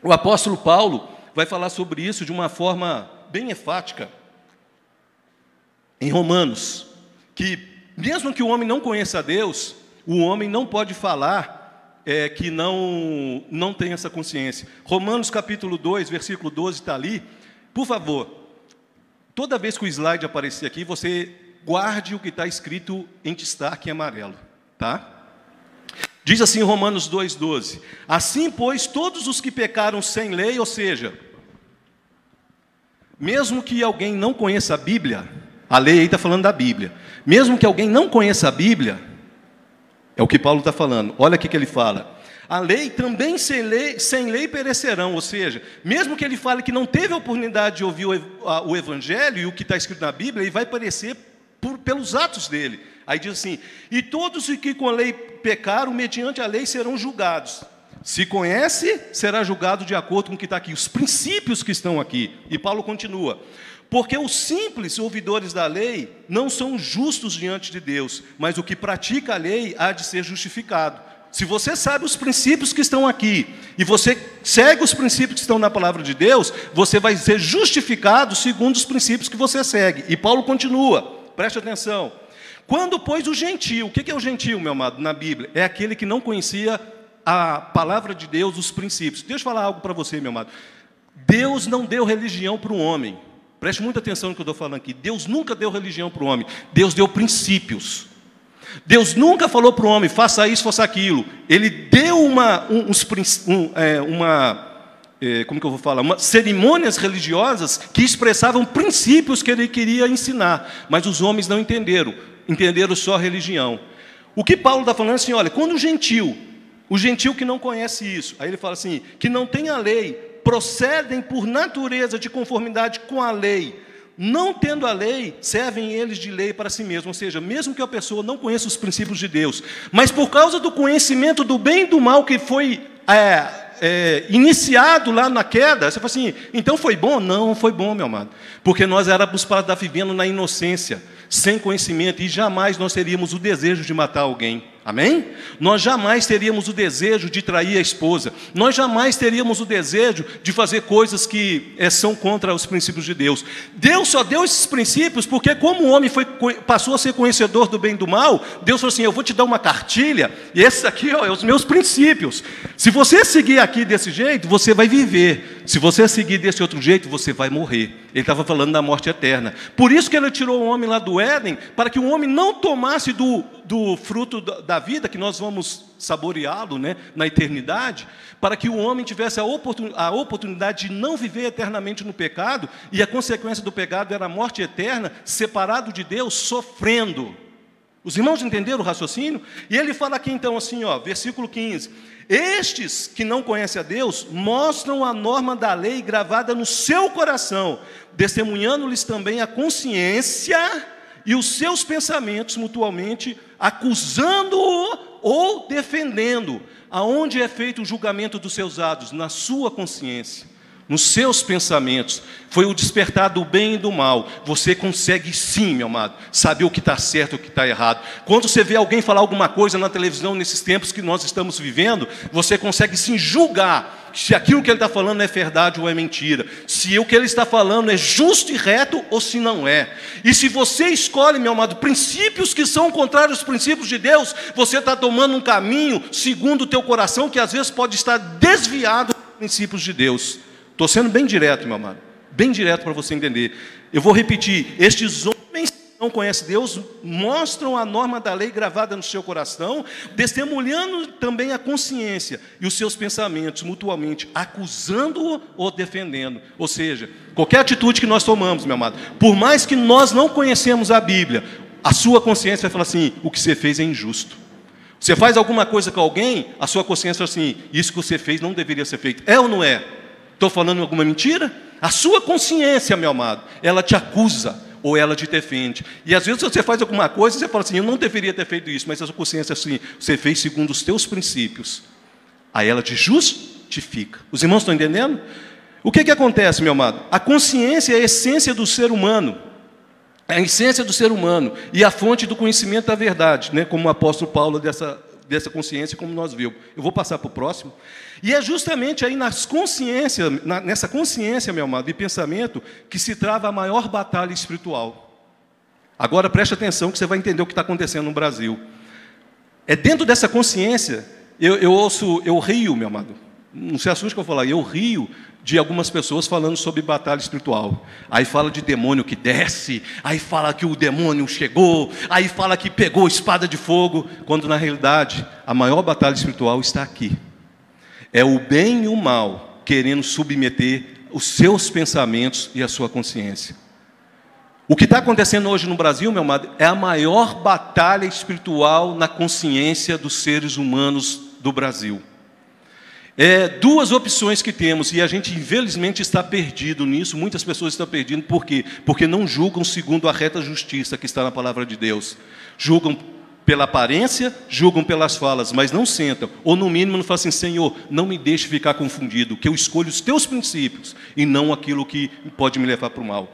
O apóstolo Paulo vai falar sobre isso de uma forma bem enfática. Em Romanos, que mesmo que o homem não conheça a Deus, o homem não pode falar que não tem essa consciência. Romanos capítulo 2, versículo 12 está ali. Por favor, toda vez que o slide aparecer aqui, você guarde o que está escrito em destaque em amarelo, tá? Diz assim Romanos 2,12: assim, pois, todos os que pecaram sem lei, ou seja, mesmo que alguém não conheça a Bíblia, a lei aí está falando da Bíblia. Mesmo que alguém não conheça a Bíblia, é o que Paulo está falando. Olha o que ele fala. A lei também sem lei perecerão. Ou seja, mesmo que ele fale que não teve a oportunidade de ouvir o Evangelho e o que está escrito na Bíblia, ele vai perecer pelos atos dele. Aí diz assim, e todos os que com a lei pecaram, mediante a lei serão julgados. Se conhece, será julgado de acordo com o que está aqui. Os princípios que estão aqui. E Paulo continua. Porque os simples ouvidores da lei não são justos diante de Deus, mas o que pratica a lei há de ser justificado. Se você sabe os princípios que estão aqui, e você segue os princípios que estão na palavra de Deus, você vai ser justificado segundo os princípios que você segue. E Paulo continua, preste atenção. Quando, pois, o gentio, o que é o gentio, meu amado, na Bíblia? É aquele que não conhecia a palavra de Deus, os princípios. Deixa eu falar algo para você, meu amado. Deus não deu religião para o homem. Preste muita atenção no que eu estou falando aqui. Deus nunca deu religião para o homem. Deus deu princípios. Deus nunca falou para o homem, faça isso, faça aquilo. Ele deu cerimônias religiosas que expressavam princípios que ele queria ensinar. Mas os homens não entenderam. Entenderam só a religião. O que Paulo está falando é assim, olha, quando o gentil que não conhece isso, aí ele fala assim, que não tem a lei, procedem por natureza de conformidade com a lei, não tendo a lei, servem eles de lei para si mesmos. Ou seja, mesmo que a pessoa não conheça os princípios de Deus, mas por causa do conhecimento do bem e do mal que foi iniciado lá na queda, você fala assim, então foi bom? Não foi bom, meu amado, porque nós éramos para estar vivendo na inocência, sem conhecimento, e jamais nós teríamos o desejo de matar alguém. Amém? Nós jamais teríamos o desejo de trair a esposa. Nós jamais teríamos o desejo de fazer coisas que são contra os princípios de Deus. Deus só deu esses princípios porque, como o homem passou a ser conhecedor do bem e do mal, Deus falou assim, eu vou te dar uma cartilha, e esses aqui é os meus princípios. Se você seguir aqui desse jeito, você vai viver. se você seguir desse outro jeito, você vai morrer. Ele estava falando da morte eterna. Por isso que ele tirou o homem lá do Éden, para que o homem não tomasse do fruto da vida, que nós vamos saboreá-lo, né, na eternidade, para que o homem tivesse a oportunidade de não viver eternamente no pecado, e a consequência do pecado era a morte eterna, separado de Deus, sofrendo. Os irmãos entenderam o raciocínio? E ele fala aqui então assim, ó, versículo 15: estes que não conhecem a Deus mostram a norma da lei gravada no seu coração, testemunhando-lhes também a consciência e os seus pensamentos mutuamente, acusando-o ou defendendo. Aonde é feito o julgamento dos seus atos? Na sua consciência, nos seus pensamentos. Foi o despertar do bem e do mal. Você consegue sim, meu amado, saber o que está certo e o que está errado. Quando você vê alguém falar alguma coisa na televisão, nesses tempos que nós estamos vivendo, você consegue sim julgar se aquilo que ele está falando é verdade ou é mentira, se o que ele está falando é justo e reto ou se não é. E se você escolhe, meu amado, princípios que são contrários aos princípios de Deus, você está tomando um caminho segundo o teu coração, que às vezes pode estar desviado dos princípios de Deus. Estou sendo bem direto, meu amado, bem direto para você entender. Eu vou repetir: estes homens que não conhecem Deus mostram a norma da lei gravada no seu coração, testemunhando também a consciência e os seus pensamentos mutuamente, acusando-o ou defendendo. Ou seja, qualquer atitude que nós tomamos, meu amado, por mais que nós não conhecemos a Bíblia, a sua consciência vai falar assim: o que você fez é injusto. Você faz alguma coisa com alguém, a sua consciência fala assim: isso que você fez não deveria ser feito. É ou não é? Estou falando alguma mentira? A sua consciência, meu amado, ela te acusa ou ela te defende. E às vezes você faz alguma coisa e você fala assim: eu não deveria ter feito isso, mas a sua consciência assim, você fez segundo os teus princípios. Aí ela te justifica. Os irmãos estão entendendo? O que acontece, meu amado? A consciência é a essência do ser humano. É a essência do ser humano e a fonte do conhecimento da verdade, né? Como o apóstolo Paulo dessa consciência, como nós vimos. Eu vou passar para o próximo. E é justamente aí nessa consciência, meu amado, e pensamento, que se trava a maior batalha espiritual. Agora preste atenção que você vai entender o que está acontecendo no Brasil. É dentro dessa consciência, eu rio, meu amado. Não se assuste que eu vou falar, eu rio de algumas pessoas falando sobre batalha espiritual. Aí fala de demônio que desce, aí fala que o demônio chegou, aí fala que pegou espada de fogo, quando na realidade a maior batalha espiritual está aqui. É o bem e o mal querendo submeter os seus pensamentos e a sua consciência. O que está acontecendo hoje no Brasil, meu amado, é a maior batalha espiritual na consciência dos seres humanos do Brasil. Duas opções que temos, e a gente infelizmente está perdido nisso. Muitas pessoas estão perdidas, por quê? Porque não julgam segundo a reta justiça que está na palavra de Deus. Julgam pela aparência, julgam pelas falas, mas não sentam, ou no mínimo não falam assim: Senhor, não me deixe ficar confundido, que eu escolho os teus princípios, e não aquilo que pode me levar para o mal.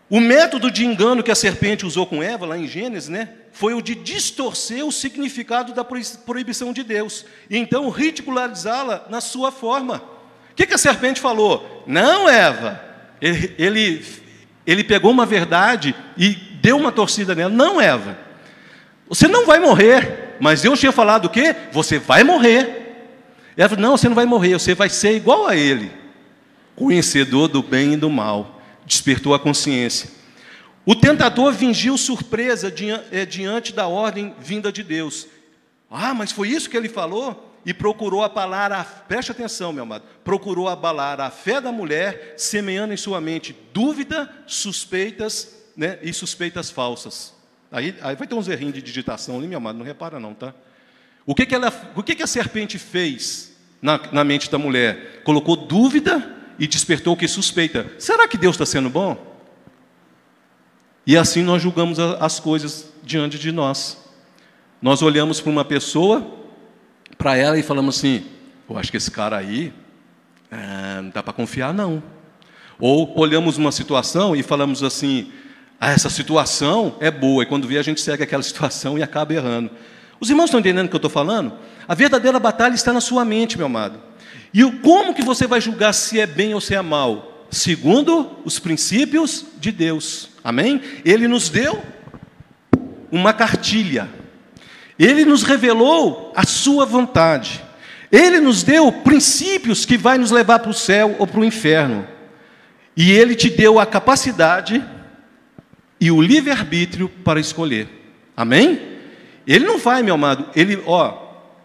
O método de engano que a serpente usou com Eva, lá em Gênesis, né, foi o de distorcer o significado da proibição de Deus, e então ridicularizá-la na sua forma. O que a serpente falou? Não, Eva, ele pegou uma verdade e deu uma torcida nela. Não, Eva, você não vai morrer, mas eu tinha falado o quê? Você vai morrer. Ela falou: não, você não vai morrer, você vai ser igual a ele, conhecedor do bem e do mal. Despertou a consciência. O tentador fingiu surpresa diante da ordem vinda de Deus. Ah, mas foi isso que ele falou? E procurou abalar, preste atenção, meu amado, procurou abalar a fé da mulher, semeando em sua mente dúvida, suspeitas, né, e suspeitas falsas. Aí vai ter uns errinhos de digitação ali, meu amado, não repara não, tá? O que a serpente fez na mente da mulher? Colocou dúvida e despertou o que? Suspeita. Será que Deus está sendo bom? E assim nós julgamos as coisas diante de nós. Nós olhamos para uma pessoa, para ela, e falamos assim: eu acho que esse cara aí não dá para confiar não. Ou olhamos uma situação e falamos assim: essa situação é boa, e quando vê a gente segue aquela situação e acaba errando. Os irmãos estão entendendo o que eu estou falando? A verdadeira batalha está na sua mente, meu amado. E como que você vai julgar se é bem ou se é mal? Segundo os princípios de Deus. Amém? Ele nos deu uma cartilha. Ele nos revelou a sua vontade. Ele nos deu princípios que vai nos levar para o céu ou para o inferno. E Ele te deu a capacidade e o livre-arbítrio para escolher. Amém? Ele não vai, meu amado,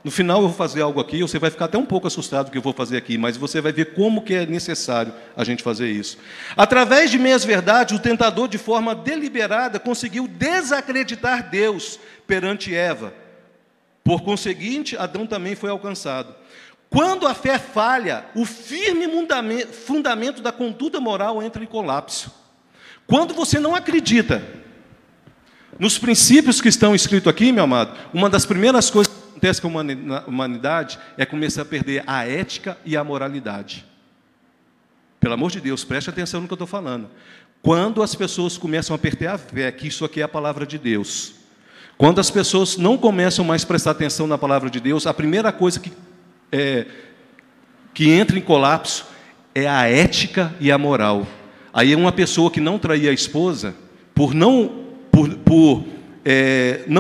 no final eu vou fazer algo aqui, você vai ficar até um pouco assustado com o que eu vou fazer aqui, mas você vai ver como que é necessário a gente fazer isso. Através de meias verdades, o tentador, de forma deliberada, conseguiu desacreditar Deus perante Eva. Por conseguinte, Adão também foi alcançado. Quando a fé falha, o firme fundamento da conduta moral entra em colapso. Quando você não acredita nos princípios que estão escritos aqui, meu amado, uma das primeiras coisas que acontece com a humanidade é começar a perder a ética e a moralidade. Pelo amor de Deus, preste atenção no que eu estou falando. Quando as pessoas começam a perder a fé, que isso aqui é a palavra de Deus. Quando as pessoas não começam mais a prestar atenção na palavra de Deus, a primeira coisa que entra em colapso é a ética e a moral. Aí uma pessoa que não traía a esposa, por não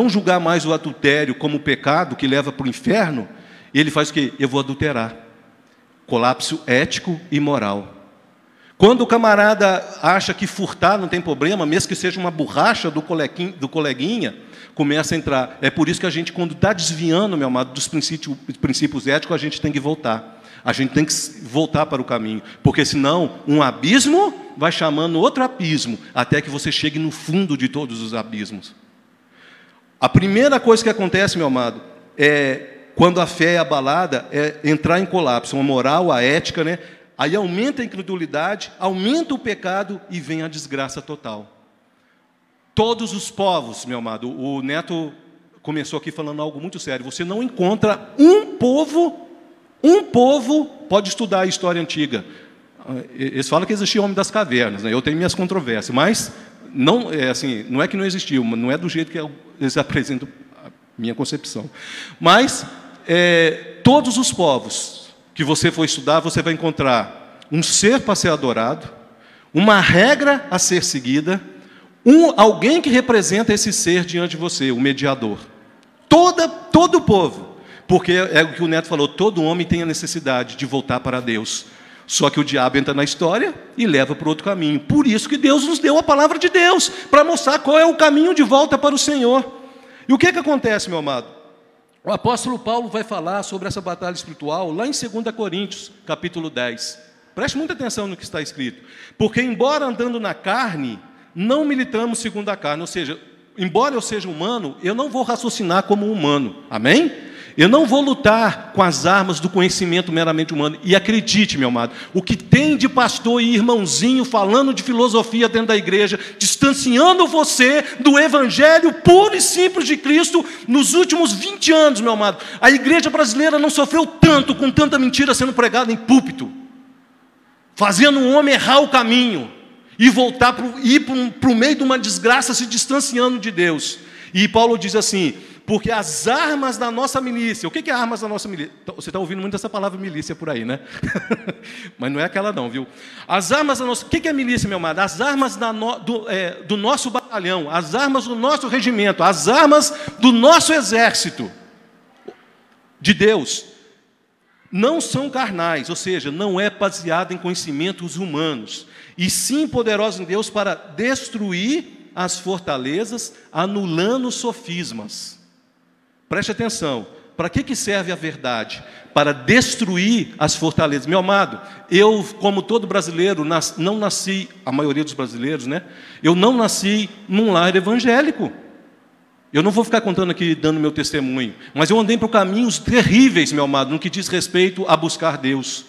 julgar mais o adultério como pecado que leva para o inferno, ele faz o quê? Eu vou adulterar. Colapso ético e moral. Quando o camarada acha que furtar não tem problema, mesmo que seja uma borracha do coleguinha, começa a entrar. É por isso que a gente, quando está desviando, meu amado, dos princípios éticos, a gente tem que voltar. A gente tem que voltar para o caminho. Porque senão, um abismo vai chamando outro abismo, até que você chegue no fundo de todos os abismos. A primeira coisa que acontece, meu amado, quando a fé é abalada, é entrar em colapso. A moral, a ética, né? Aí aumenta a incredulidade, aumenta o pecado e vem a desgraça total. Todos os povos, meu amado, o Neto começou aqui falando algo muito sério. Você não encontra um povo, pode estudar a história antiga. Eles falam que existia o homem das cavernas, né? Eu tenho minhas controvérsias, mas não é assim, não é que não existiu, não é do jeito que eles apresentam a minha concepção. Mas todos os povos que você for estudar, você vai encontrar um ser para ser adorado, uma regra a ser seguida, alguém que representa esse ser diante de você, o mediador. Todo o povo. Porque é o que o Neto falou, todo homem tem a necessidade de voltar para Deus. Só que o diabo entra na história e leva para outro caminho. Por isso que Deus nos deu a palavra de Deus, para mostrar qual é o caminho de volta para o Senhor. E o que acontece, meu amado? O apóstolo Paulo vai falar sobre essa batalha espiritual lá em 2 Coríntios, capítulo 10. Preste muita atenção no que está escrito. Porque, embora andando na carne, não militamos segundo a carne. Ou seja, embora eu seja humano, eu não vou raciocinar como humano. Amém? Eu não vou lutar com as armas do conhecimento meramente humano. E acredite, meu amado, o que tem de pastor e irmãozinho falando de filosofia dentro da igreja, distanciando você do evangelho puro e simples de Cristo nos últimos 20 anos, meu amado. A igreja brasileira não sofreu tanto com tanta mentira sendo pregada em púlpito, fazendo um homem errar o caminho e voltar ir para o meio de uma desgraça, se distanciando de Deus. E Paulo diz assim: porque as armas da nossa milícia... O que é armas da nossa milícia? Você está ouvindo muito essa palavra milícia por aí, né? Mas não é aquela não, viu? As armas da nossa... O que é milícia, meu amado? As armas do nosso batalhão, as armas do nosso regimento, as armas do nosso exército de Deus. Não são carnais, ou seja, não é baseado em conhecimentos humanos, e sim poderosos em Deus para destruir as fortalezas, anulando os sofismas. Preste atenção, para que serve a verdade? Para destruir as fortalezas. Meu amado, eu, como todo brasileiro, não nasci, a maioria dos brasileiros, né? Eu não nasci num lar evangélico. Eu não vou ficar contando aqui, dando meu testemunho, mas eu andei por caminhos terríveis, meu amado, no que diz respeito a buscar Deus.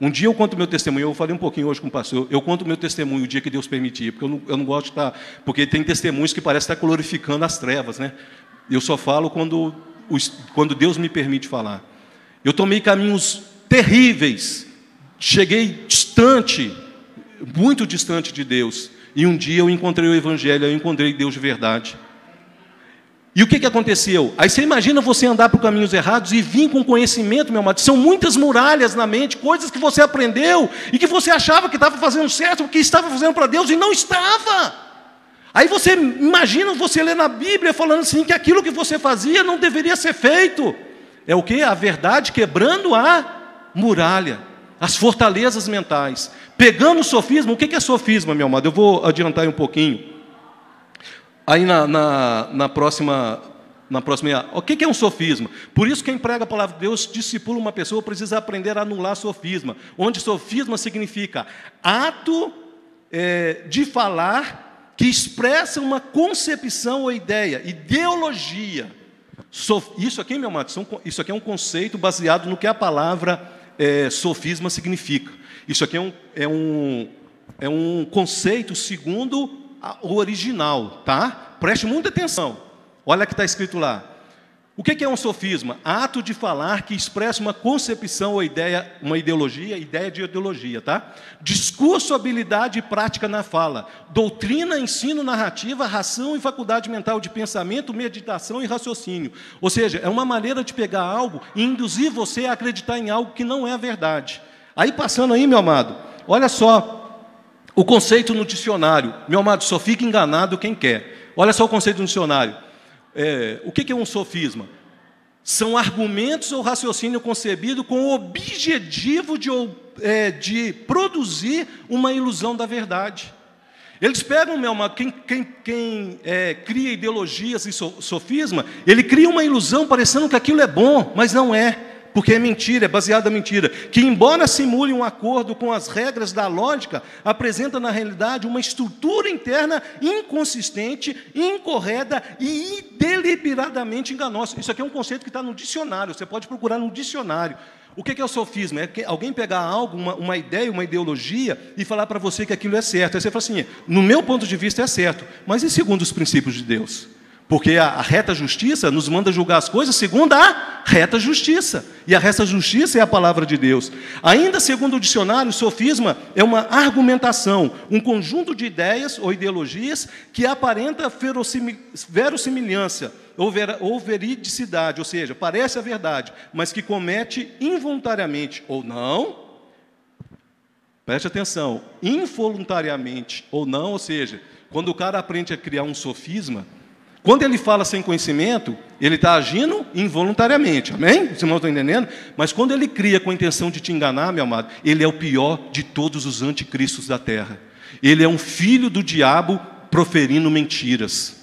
Um dia eu conto meu testemunho, eu falei um pouquinho hoje com o pastor, eu conto meu testemunho o dia que Deus permitir, porque eu não gosto de estar, porque tem testemunhos que parecem estar glorificando as trevas, né? Eu só falo quando Deus me permite falar. Eu tomei caminhos terríveis, cheguei distante, muito distante de Deus, e um dia eu encontrei o Evangelho, eu encontrei Deus de verdade. E o que aconteceu? Aí você imagina você andar por caminhos errados e vir com conhecimento, meu amado. São muitas muralhas na mente, coisas que você aprendeu e que você achava que estava fazendo certo, que estava fazendo para Deus e não estava. Aí você imagina você ler na Bíblia falando assim que aquilo que você fazia não deveria ser feito. é o quê? A verdade quebrando a muralha, as fortalezas mentais. Pegando o sofisma, o que é sofisma, meu amado? Eu vou adiantar aí um pouquinho. Aí na próxima, o que é um sofisma? Por isso quem prega a palavra de Deus, discipula uma pessoa, precisa aprender a anular sofisma. Onde sofisma significa ato de falar que expressa uma concepção ou ideia, ideologia. Isso aqui, meu amado, isso aqui é um conceito baseado no que a palavra sofisma significa. Isso aqui é um conceito segundo o original, tá? Preste muita atenção. Olha o que está escrito lá. O que é um sofisma? Ato de falar que expressa uma concepção ou ideia, uma ideologia, ideia de ideologia, tá? Discurso, habilidade e prática na fala. Doutrina, ensino, narrativa, ração e faculdade mental de pensamento, meditação e raciocínio. Ou seja, é uma maneira de pegar algo e induzir você a acreditar em algo que não é a verdade. Aí passando aí, meu amado, olha só o conceito no dicionário. Meu amado, só fica enganado quem quer. Olha só o conceito no dicionário. O que é um sofisma? São argumentos ou raciocínio concebido com o objetivo de produzir uma ilusão da verdade. Eles pegam, meu amado, quem cria ideologias e sofisma, ele cria uma ilusão parecendo que aquilo é bom, mas não é. Porque é mentira, é baseado na mentira, que embora simule um acordo com as regras da lógica, apresenta na realidade uma estrutura interna inconsistente, incorreta e deliberadamente enganosa. Isso aqui é um conceito que está no dicionário, você pode procurar no dicionário. O que é o sofisma? É alguém pegar algo, uma ideia, uma ideologia e falar para você que aquilo é certo. Aí você fala assim, no meu ponto de vista é certo, mas e segundo os princípios de Deus? Porque a reta justiça nos manda julgar as coisas segundo a reta justiça. E a reta justiça é a palavra de Deus. Ainda segundo o dicionário, sofisma é uma argumentação, um conjunto de ideias ou ideologias que aparenta verossimilhança ou veridicidade, ou seja, parece a verdade, mas que comete involuntariamente ou não, preste atenção, involuntariamente ou não, ou seja, quando o cara aprende a criar um sofisma, quando ele fala sem conhecimento, ele está agindo involuntariamente, amém? Vocês não estão entendendo? Mas quando ele cria com a intenção de te enganar, meu amado, ele é o pior de todos os anticristos da terra. Ele é um filho do diabo proferindo mentiras.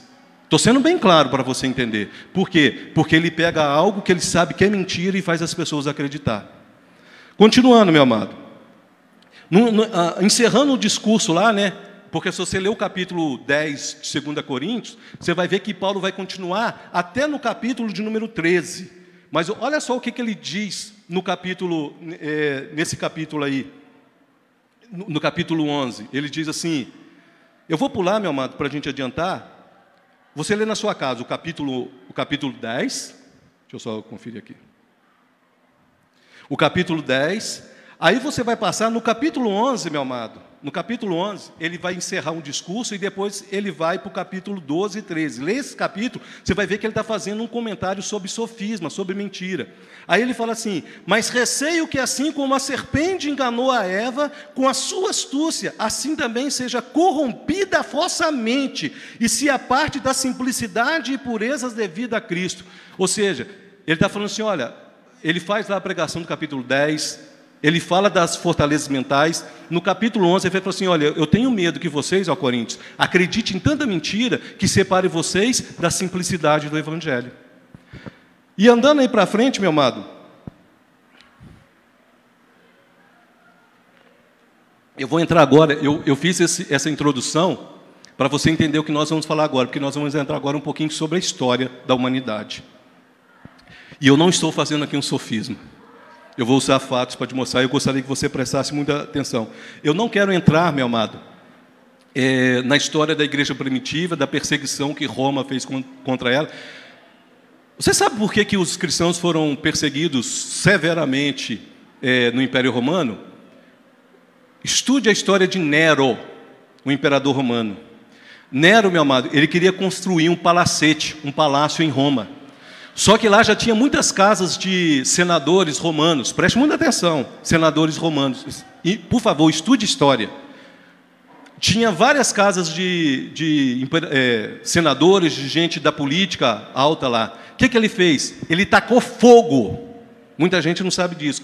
Estou sendo bem claro para você entender. Por quê? Porque ele pega algo que ele sabe que é mentira e faz as pessoas acreditar. Continuando, meu amado. Encerrando o discurso lá, né? Porque se você ler o capítulo 10 de 2 Coríntios, você vai ver que Paulo vai continuar até no capítulo de número 13. Mas olha só o que ele diz no capítulo, nesse capítulo aí, no capítulo 11. Ele diz assim, eu vou pular, meu amado, para a gente adiantar. Você lê na sua casa o capítulo 10, deixa eu só conferir aqui. O capítulo 10, aí você vai passar no capítulo 11, meu amado. No capítulo 11, ele vai encerrar um discurso e depois ele vai para o capítulo 12 e 13. Lê esse capítulo, você vai ver que ele está fazendo um comentário sobre sofisma, sobre mentira. Aí ele fala assim, mas receio que assim como a serpente enganou a Eva, com a sua astúcia, assim também seja corrompida a vossa mente, e se aparte da simplicidade e purezas devida a Cristo. Ou seja, ele está falando assim, olha, ele faz lá a pregação do capítulo 10, ele fala das fortalezas mentais. No capítulo 11, ele fala assim, olha, eu tenho medo que vocês, ó Coríntios, acreditem em tanta mentira que separe vocês da simplicidade do Evangelho. E andando aí para frente, meu amado, eu vou entrar agora, eu fiz essa introdução para você entender o que nós vamos falar agora, porque nós vamos entrar agora um pouquinho sobre a história da humanidade. E eu não estou fazendo aqui um sofisma. Eu vou usar fatos para te mostrar, eu gostaria que você prestasse muita atenção. Eu não quero entrar, meu amado, na história da igreja primitiva, da perseguição que Roma fez contra ela. Você sabe por que os cristãos foram perseguidos severamente no Império Romano? Estude a história de Nero, o imperador romano. Nero, meu amado, ele queria construir um palacete, um palácio em Roma. Só que lá já tinha muitas casas de senadores romanos. Preste muita atenção, senadores romanos. E, por favor, estude história. tinha várias casas de senadores, de gente da política alta lá. O que ele fez? Ele tacou fogo. Muita gente não sabe disso.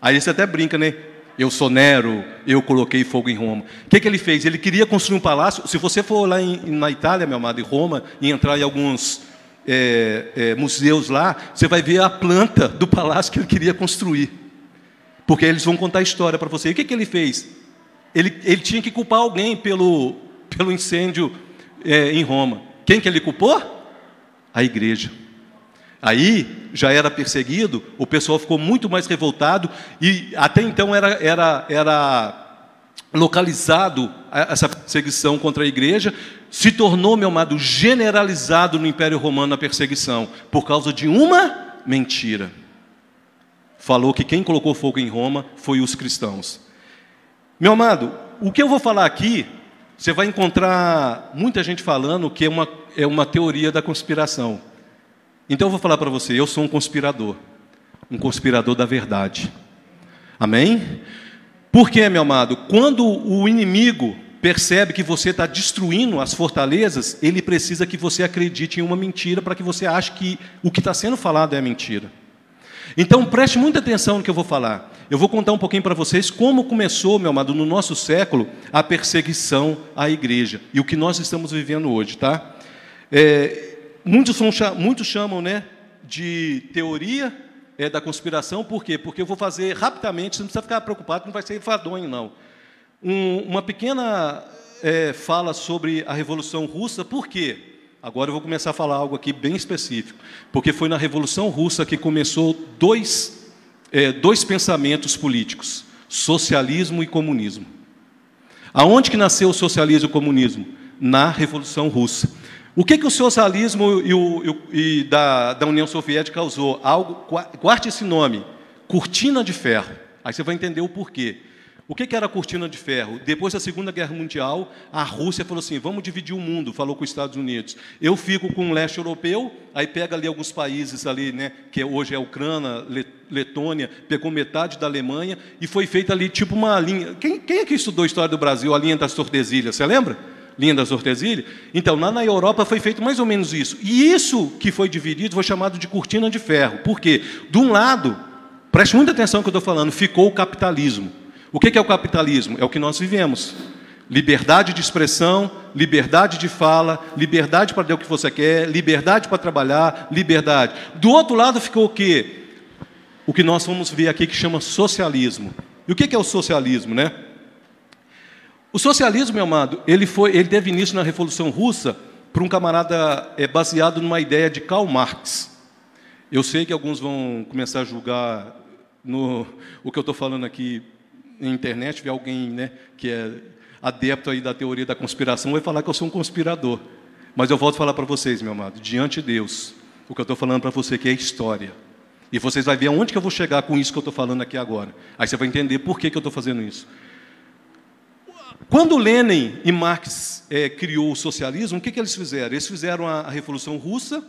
Aí você até brinca, né? Eu sou Nero, eu coloquei fogo em Roma. O que ele fez? Ele queria construir um palácio. Se você for lá na Itália, meu amado, em Roma, e entrar em alguns museus lá, você vai ver a planta do palácio que ele queria construir. Porque eles vão contar a história para você. E o que ele fez? Ele tinha que culpar alguém pelo incêndio em Roma. Quem que ele culpou? A igreja. Aí já era perseguido, o pessoal ficou muito mais revoltado, e até então era localizado essa perseguição contra a igreja, se tornou, meu amado, generalizado no Império Romano a perseguição, por causa de uma mentira. Falou que quem colocou fogo em Roma foi os cristãos. Meu amado, o que eu vou falar aqui, você vai encontrar muita gente falando que é uma teoria da conspiração. Então eu vou falar para você, eu sou um conspirador da verdade. Amém? Por quê, meu amado? Quando o inimigo percebe que você está destruindo as fortalezas, ele precisa que você acredite em uma mentira para que você ache que o que está sendo falado é mentira. Então preste muita atenção no que eu vou falar. Eu vou contar um pouquinho para vocês como começou, meu amado, no nosso século, a perseguição à igreja. E o que nós estamos vivendo hoje, tá? Muitos chamam, né, de teoria da conspiração. Por quê? Porque eu vou fazer rapidamente, você não precisa ficar preocupado, não vai ser enfadonho, não. Uma pequena fala sobre a Revolução Russa. Por quê? Agora eu vou começar a falar algo aqui bem específico. Porque foi na Revolução Russa que começou dois pensamentos políticos, socialismo e comunismo. Aonde que nasceu o socialismo e o comunismo? Na Revolução Russa. O que o socialismo da União Soviética causou? Guarde esse nome, cortina de ferro. Aí você vai entender o porquê. O que era a cortina de ferro? Depois da Segunda Guerra Mundial, a Rússia falou assim, vamos dividir o mundo, falou com os Estados Unidos. Eu fico com o leste europeu, aí pega ali alguns países ali, né, que hoje é a Ucrânia, Letônia, pegou metade da Alemanha, e foi feita ali tipo uma linha. Quem é que estudou a história do Brasil, a linha das Tordesilhas, você lembra? Linha das Tordesilhas? Então, lá na Europa foi feito mais ou menos isso. E isso que foi dividido foi chamado de cortina de ferro. Por quê? De um lado, preste muita atenção no que eu estou falando, ficou o capitalismo. O que é o capitalismo? É o que nós vivemos. Liberdade de expressão, liberdade de fala, liberdade para dar o que você quer, liberdade para trabalhar, liberdade. Do outro lado ficou o quê? O que nós vamos ver aqui que chama socialismo. E o que é o socialismo, né? O socialismo, meu amado, ele teve início na Revolução Russa por um camarada baseado numa ideia de Karl Marx. Eu sei que alguns vão começar a julgar o que eu estou falando aqui na internet, ver alguém, né, que é adepto aí da teoria da conspiração, vai falar que eu sou um conspirador. Mas eu volto a falar para vocês, meu amado, diante de Deus, o que eu estou falando para você aqui é história. E vocês vão ver aonde que eu vou chegar com isso que eu estou falando aqui agora. Aí você vai entender por que eu estou fazendo isso. Quando Lenin e Marx criou o socialismo, o que eles fizeram? Eles fizeram a Revolução Russa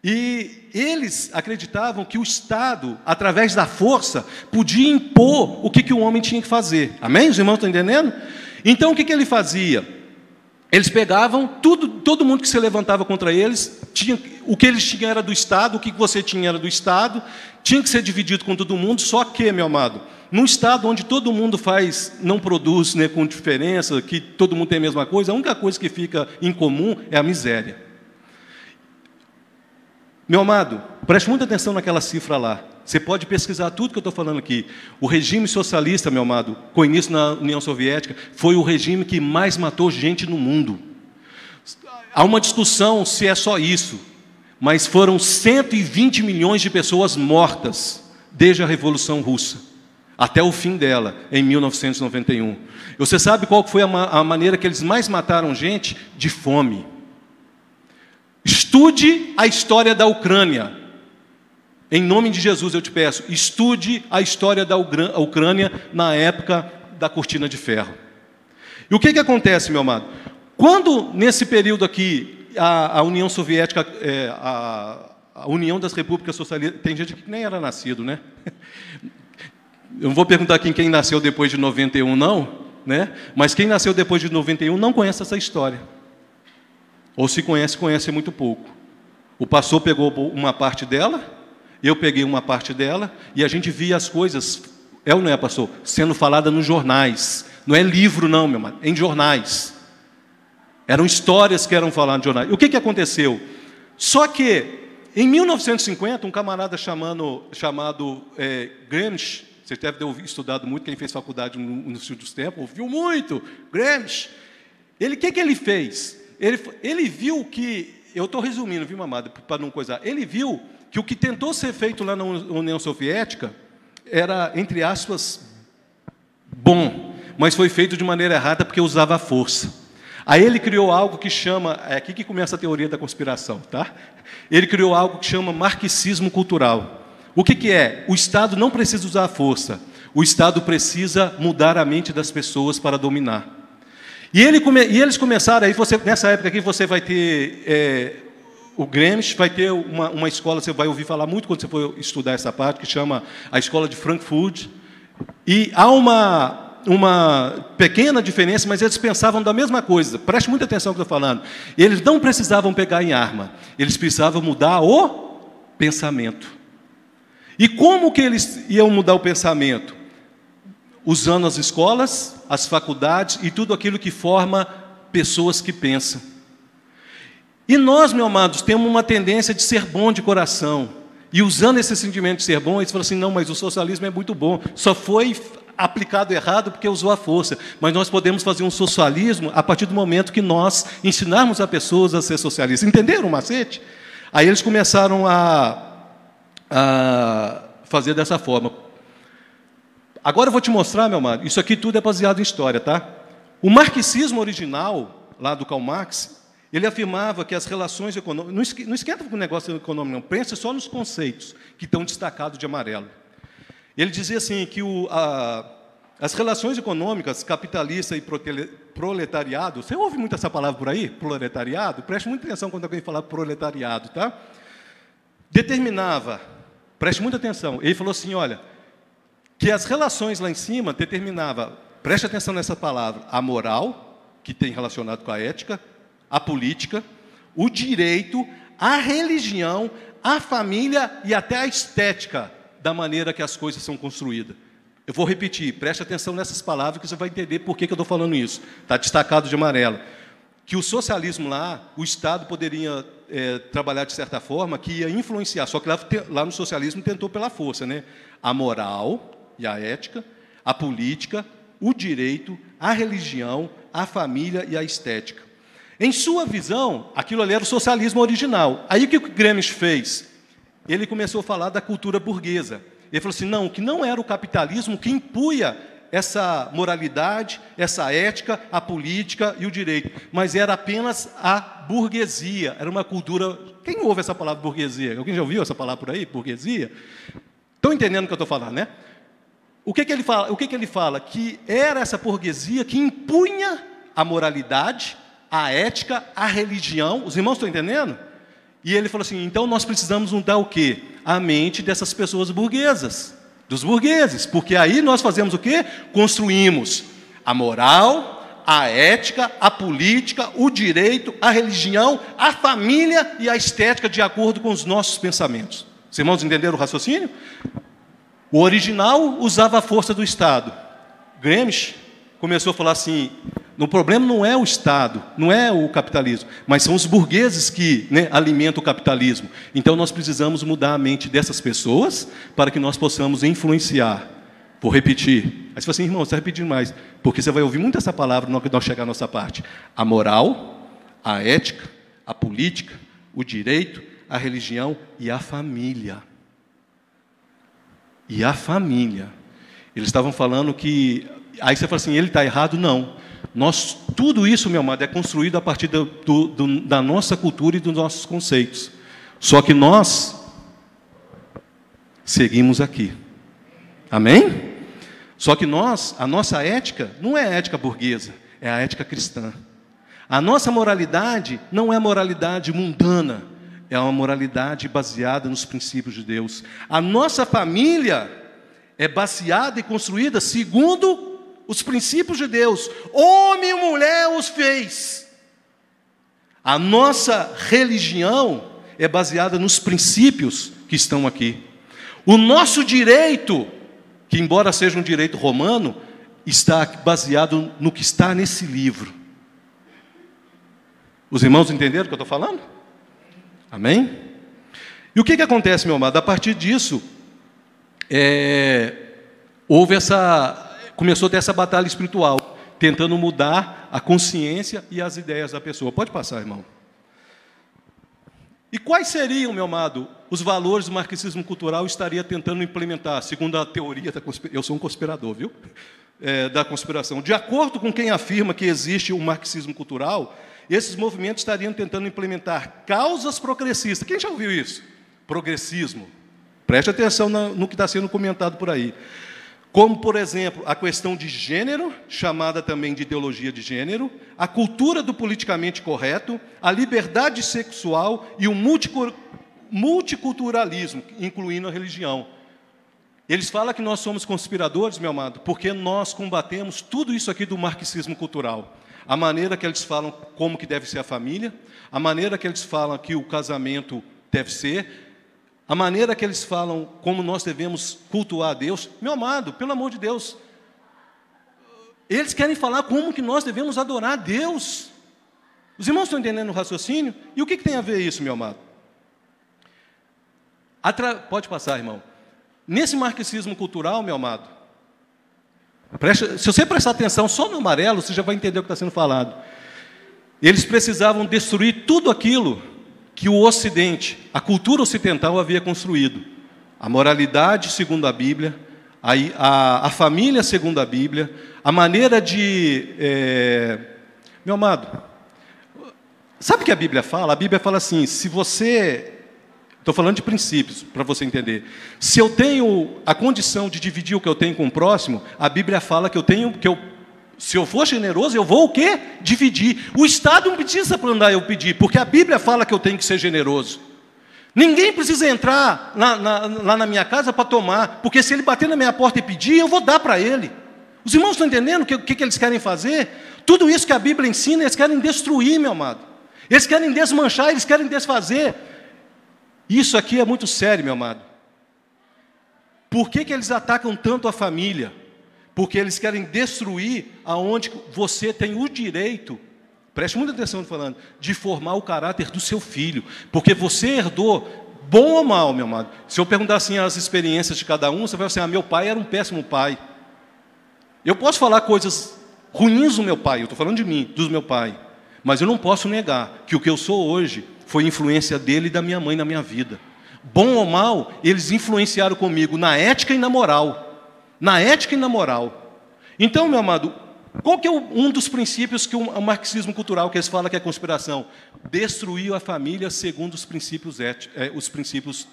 e eles acreditavam que o Estado, através da força, podia impor o que o homem tinha que fazer. Amém? Os irmãos estão entendendo? Então, o que ele fazia? Eles pegavam todo mundo que se levantava contra eles, o que eles tinham era do Estado, o que você tinha era do Estado, tinha que ser dividido com todo mundo, só que, meu amado, num Estado onde todo mundo não produz, né, com diferença, que todo mundo tem a mesma coisa, a única coisa que fica em comum é a miséria. Meu amado, preste muita atenção naquela cifra lá. Você pode pesquisar tudo que eu estou falando aqui. O regime socialista, meu amado, com início na União Soviética, foi o regime que mais matou gente no mundo. Há uma discussão se é só isso, mas foram 120 milhões de pessoas mortas desde a Revolução Russa até o fim dela, em 1991. Você sabe qual foi a maneira que eles mais mataram gente? De fome. Estude a história da Ucrânia. Em nome de Jesus eu te peço, estude a história da Ucrânia na época da cortina de ferro. E o que acontece, meu amado? Quando, nesse período aqui, a União Soviética, a União das Repúblicas Socialistas, tem gente que nem era nascido, né? Eu não vou perguntar quem nasceu depois de 91, não, né? Mas quem nasceu depois de 91 não conhece essa história. Ou se conhece, conhece muito pouco. O pastor pegou uma parte dela, eu peguei uma parte dela, e a gente via as coisas, é ou não é, pastor? Sendo falada nos jornais. Não é livro não, meu irmão, em jornais. Eram histórias que eram faladas em jornais. E o que aconteceu? Só que, em 1950, um camarada chamado Gramsci, vocês devem ter estudado muito, quem fez faculdade nos últimos tempos, ouviu muito, Gramsci. O que ele fez? Ele viu que, eu estou resumindo, viu, mamada, para não coisar, ele viu que o que tentou ser feito lá na União Soviética era, entre aspas, bom, mas foi feito de maneira errada porque usava a força. Aí ele criou algo que chama, é aqui que começa a teoria da conspiração, tá? Ele criou algo que chama marxismo cultural. O que é? O Estado não precisa usar a força, o Estado precisa mudar a mente das pessoas para dominar. E eles começaram, aí nessa época aqui você vai ter, o Gramsci vai ter uma escola, você vai ouvir falar muito quando você for estudar essa parte, que chama a Escola de Frankfurt, e há uma pequena diferença, mas eles pensavam da mesma coisa. Preste muita atenção no que eu estou falando. Eles não precisavam pegar em arma, eles precisavam mudar o pensamento. E como que eles iam mudar o pensamento? Usando as escolas, as faculdades e tudo aquilo que forma pessoas que pensam. E nós, meus amados, temos uma tendência de ser bom de coração. E usando esse sentimento de ser bom, eles falam assim, não, mas o socialismo é muito bom. Só foi aplicado errado porque usou a força. Mas nós podemos fazer um socialismo a partir do momento que nós ensinarmos as pessoas a ser socialistas. Entenderam o macete? Aí eles começaram a fazer dessa forma. Agora eu vou te mostrar, meu amado, isso aqui tudo é baseado em história, tá? O marxismo original, lá do Karl Marx, ele afirmava que as relações econômicas... Não esquenta com o negócio econômico, não. Pense só nos conceitos que estão destacados de amarelo. Ele dizia assim que as relações econômicas, capitalista e proletariado... Você ouve muito essa palavra por aí? Proletariado? Preste muita atenção quando alguém falar proletariado, tá? Determinava, preste muita atenção, ele falou assim, olha, que as relações lá em cima determinava, preste atenção nessa palavra, a moral, que tem relacionado com a ética, a política, o direito, a religião, a família e até a estética da maneira que as coisas são construídas. Eu vou repetir, preste atenção nessas palavras que você vai entender por que eu estou falando isso. Está destacado de amarelo. Que o socialismo lá, o Estado poderia trabalhar de certa forma que ia influenciar, só que lá no socialismo tentou pela força, né? A moral e a ética, a política, o direito, a religião, a família e a estética. Em sua visão, aquilo ali era o socialismo original. Aí o que o Gramsci fez? Ele começou a falar da cultura burguesa. Ele falou assim, não, que não era o capitalismo que impunha essa moralidade, essa ética, a política e o direito, mas era apenas a burguesia, era uma cultura... Quem ouve essa palavra burguesia? Alguém já ouviu essa palavra por aí, burguesia? Estão entendendo o que eu estou falando, né? O que ele fala? O que ele fala? Que era essa burguesia que impunha a moralidade, a ética, a religião. Os irmãos estão entendendo? E ele falou assim, então nós precisamos mudar o quê? A mente dessas pessoas burguesas, dos burgueses, porque aí nós fazemos o quê? Construímos a moral, a ética, a política, o direito, a religião, a família e a estética de acordo com os nossos pensamentos. Os irmãos entenderam o raciocínio? O original usava a força do Estado. Gramsci começou a falar assim, o problema não é o Estado, não é o capitalismo, mas são os burgueses que alimentam o capitalismo. Então nós precisamos mudar a mente dessas pessoas para que nós possamos influenciar. Vou repetir. Aí você fala assim, irmão, você está repetindo mais, porque você vai ouvir muito essa palavra na hora que nós chegar à nossa parte. A moral, a ética, a política, o direito, a religião e a família. E a família. Eles estavam falando que... Aí você fala assim, ele está errado? Não. Tudo isso, meu amado, é construído a partir da nossa cultura e dos nossos conceitos. Só que nós seguimos aqui. Amém? Só que a nossa ética não é a ética burguesa, é a ética cristã. A nossa moralidade não é moralidade mundana, é uma moralidade baseada nos princípios de Deus. A nossa família é baseada e construída segundo os princípios de Deus, homem e mulher os fez. A nossa religião é baseada nos princípios que estão aqui. O nosso direito, que embora seja um direito romano, está baseado no que está nesse livro. Os irmãos entenderam o que eu estou falando? Amém? E o que acontece, meu amado? A partir disso, começou a ter essa batalha espiritual, tentando mudar a consciência e as ideias da pessoa. Pode passar, irmão. E quais seriam, meu amado, os valores do marxismo cultural estaria tentando implementar, segundo a teoria da conspiração? Eu sou um conspirador, viu? Da conspiração. De acordo com quem afirma que existe o marxismo cultural, esses movimentos estariam tentando implementar causas progressistas. Quem já ouviu isso? Progressismo. Preste atenção no que está sendo comentado por aí. Como, por exemplo, a questão de gênero, chamada também de ideologia de gênero, a cultura do politicamente correto, a liberdade sexual e o multiculturalismo, incluindo a religião. Eles falam que nós somos conspiradores, meu amado, porque nós combatemos tudo isso aqui do marxismo cultural. A maneira que eles falam como que deve ser a família, a maneira que eles falam que o casamento deve ser, a maneira que eles falam como nós devemos cultuar a Deus. Meu amado, pelo amor de Deus, eles querem falar como que nós devemos adorar a Deus. Os irmãos estão entendendo o raciocínio? E o que tem a ver isso, meu amado? Pode passar, irmão. Nesse marxismo cultural, meu amado, se você prestar atenção só no amarelo, você já vai entender o que está sendo falado. Eles precisavam destruir tudo aquilo que o Ocidente, a cultura ocidental havia construído. A moralidade segundo a Bíblia, a família segundo a Bíblia, a maneira de... Meu amado, sabe o que a Bíblia fala? A Bíblia fala assim, se você... Estou falando de princípios, para você entender. Se eu tenho a condição de dividir o que eu tenho com o próximo, a Bíblia fala se eu for generoso, eu vou o quê? Dividir. O Estado não precisa mandar eu pedir, porque a Bíblia fala que eu tenho que ser generoso. Ninguém precisa entrar lá na minha casa para tomar, porque se ele bater na minha porta e pedir, eu vou dar para ele. Os irmãos estão entendendo o que eles querem fazer? Tudo isso que a Bíblia ensina, eles querem destruir, meu amado. Eles querem desmanchar, eles querem desfazer. Isso aqui é muito sério, meu amado. Por que eles atacam tanto a família? Porque eles querem destruir aonde você tem o direito, preste muita atenção falando, de formar o caráter do seu filho. Porque você herdou, bom ou mal, meu amado. Se eu perguntar assim as experiências de cada um, você vai falar assim, meu pai era um péssimo pai. Eu posso falar coisas ruins do meu pai, eu estou falando de mim, do meu pai. Mas eu não posso negar que o que eu sou hoje foi influência dele e da minha mãe na minha vida. Bom ou mal, eles influenciaram comigo na ética e na moral. Na ética e na moral. Então, meu amado, qual que é um dos princípios que o marxismo cultural, que eles falam que é conspiração? Destruir a família segundo os princípios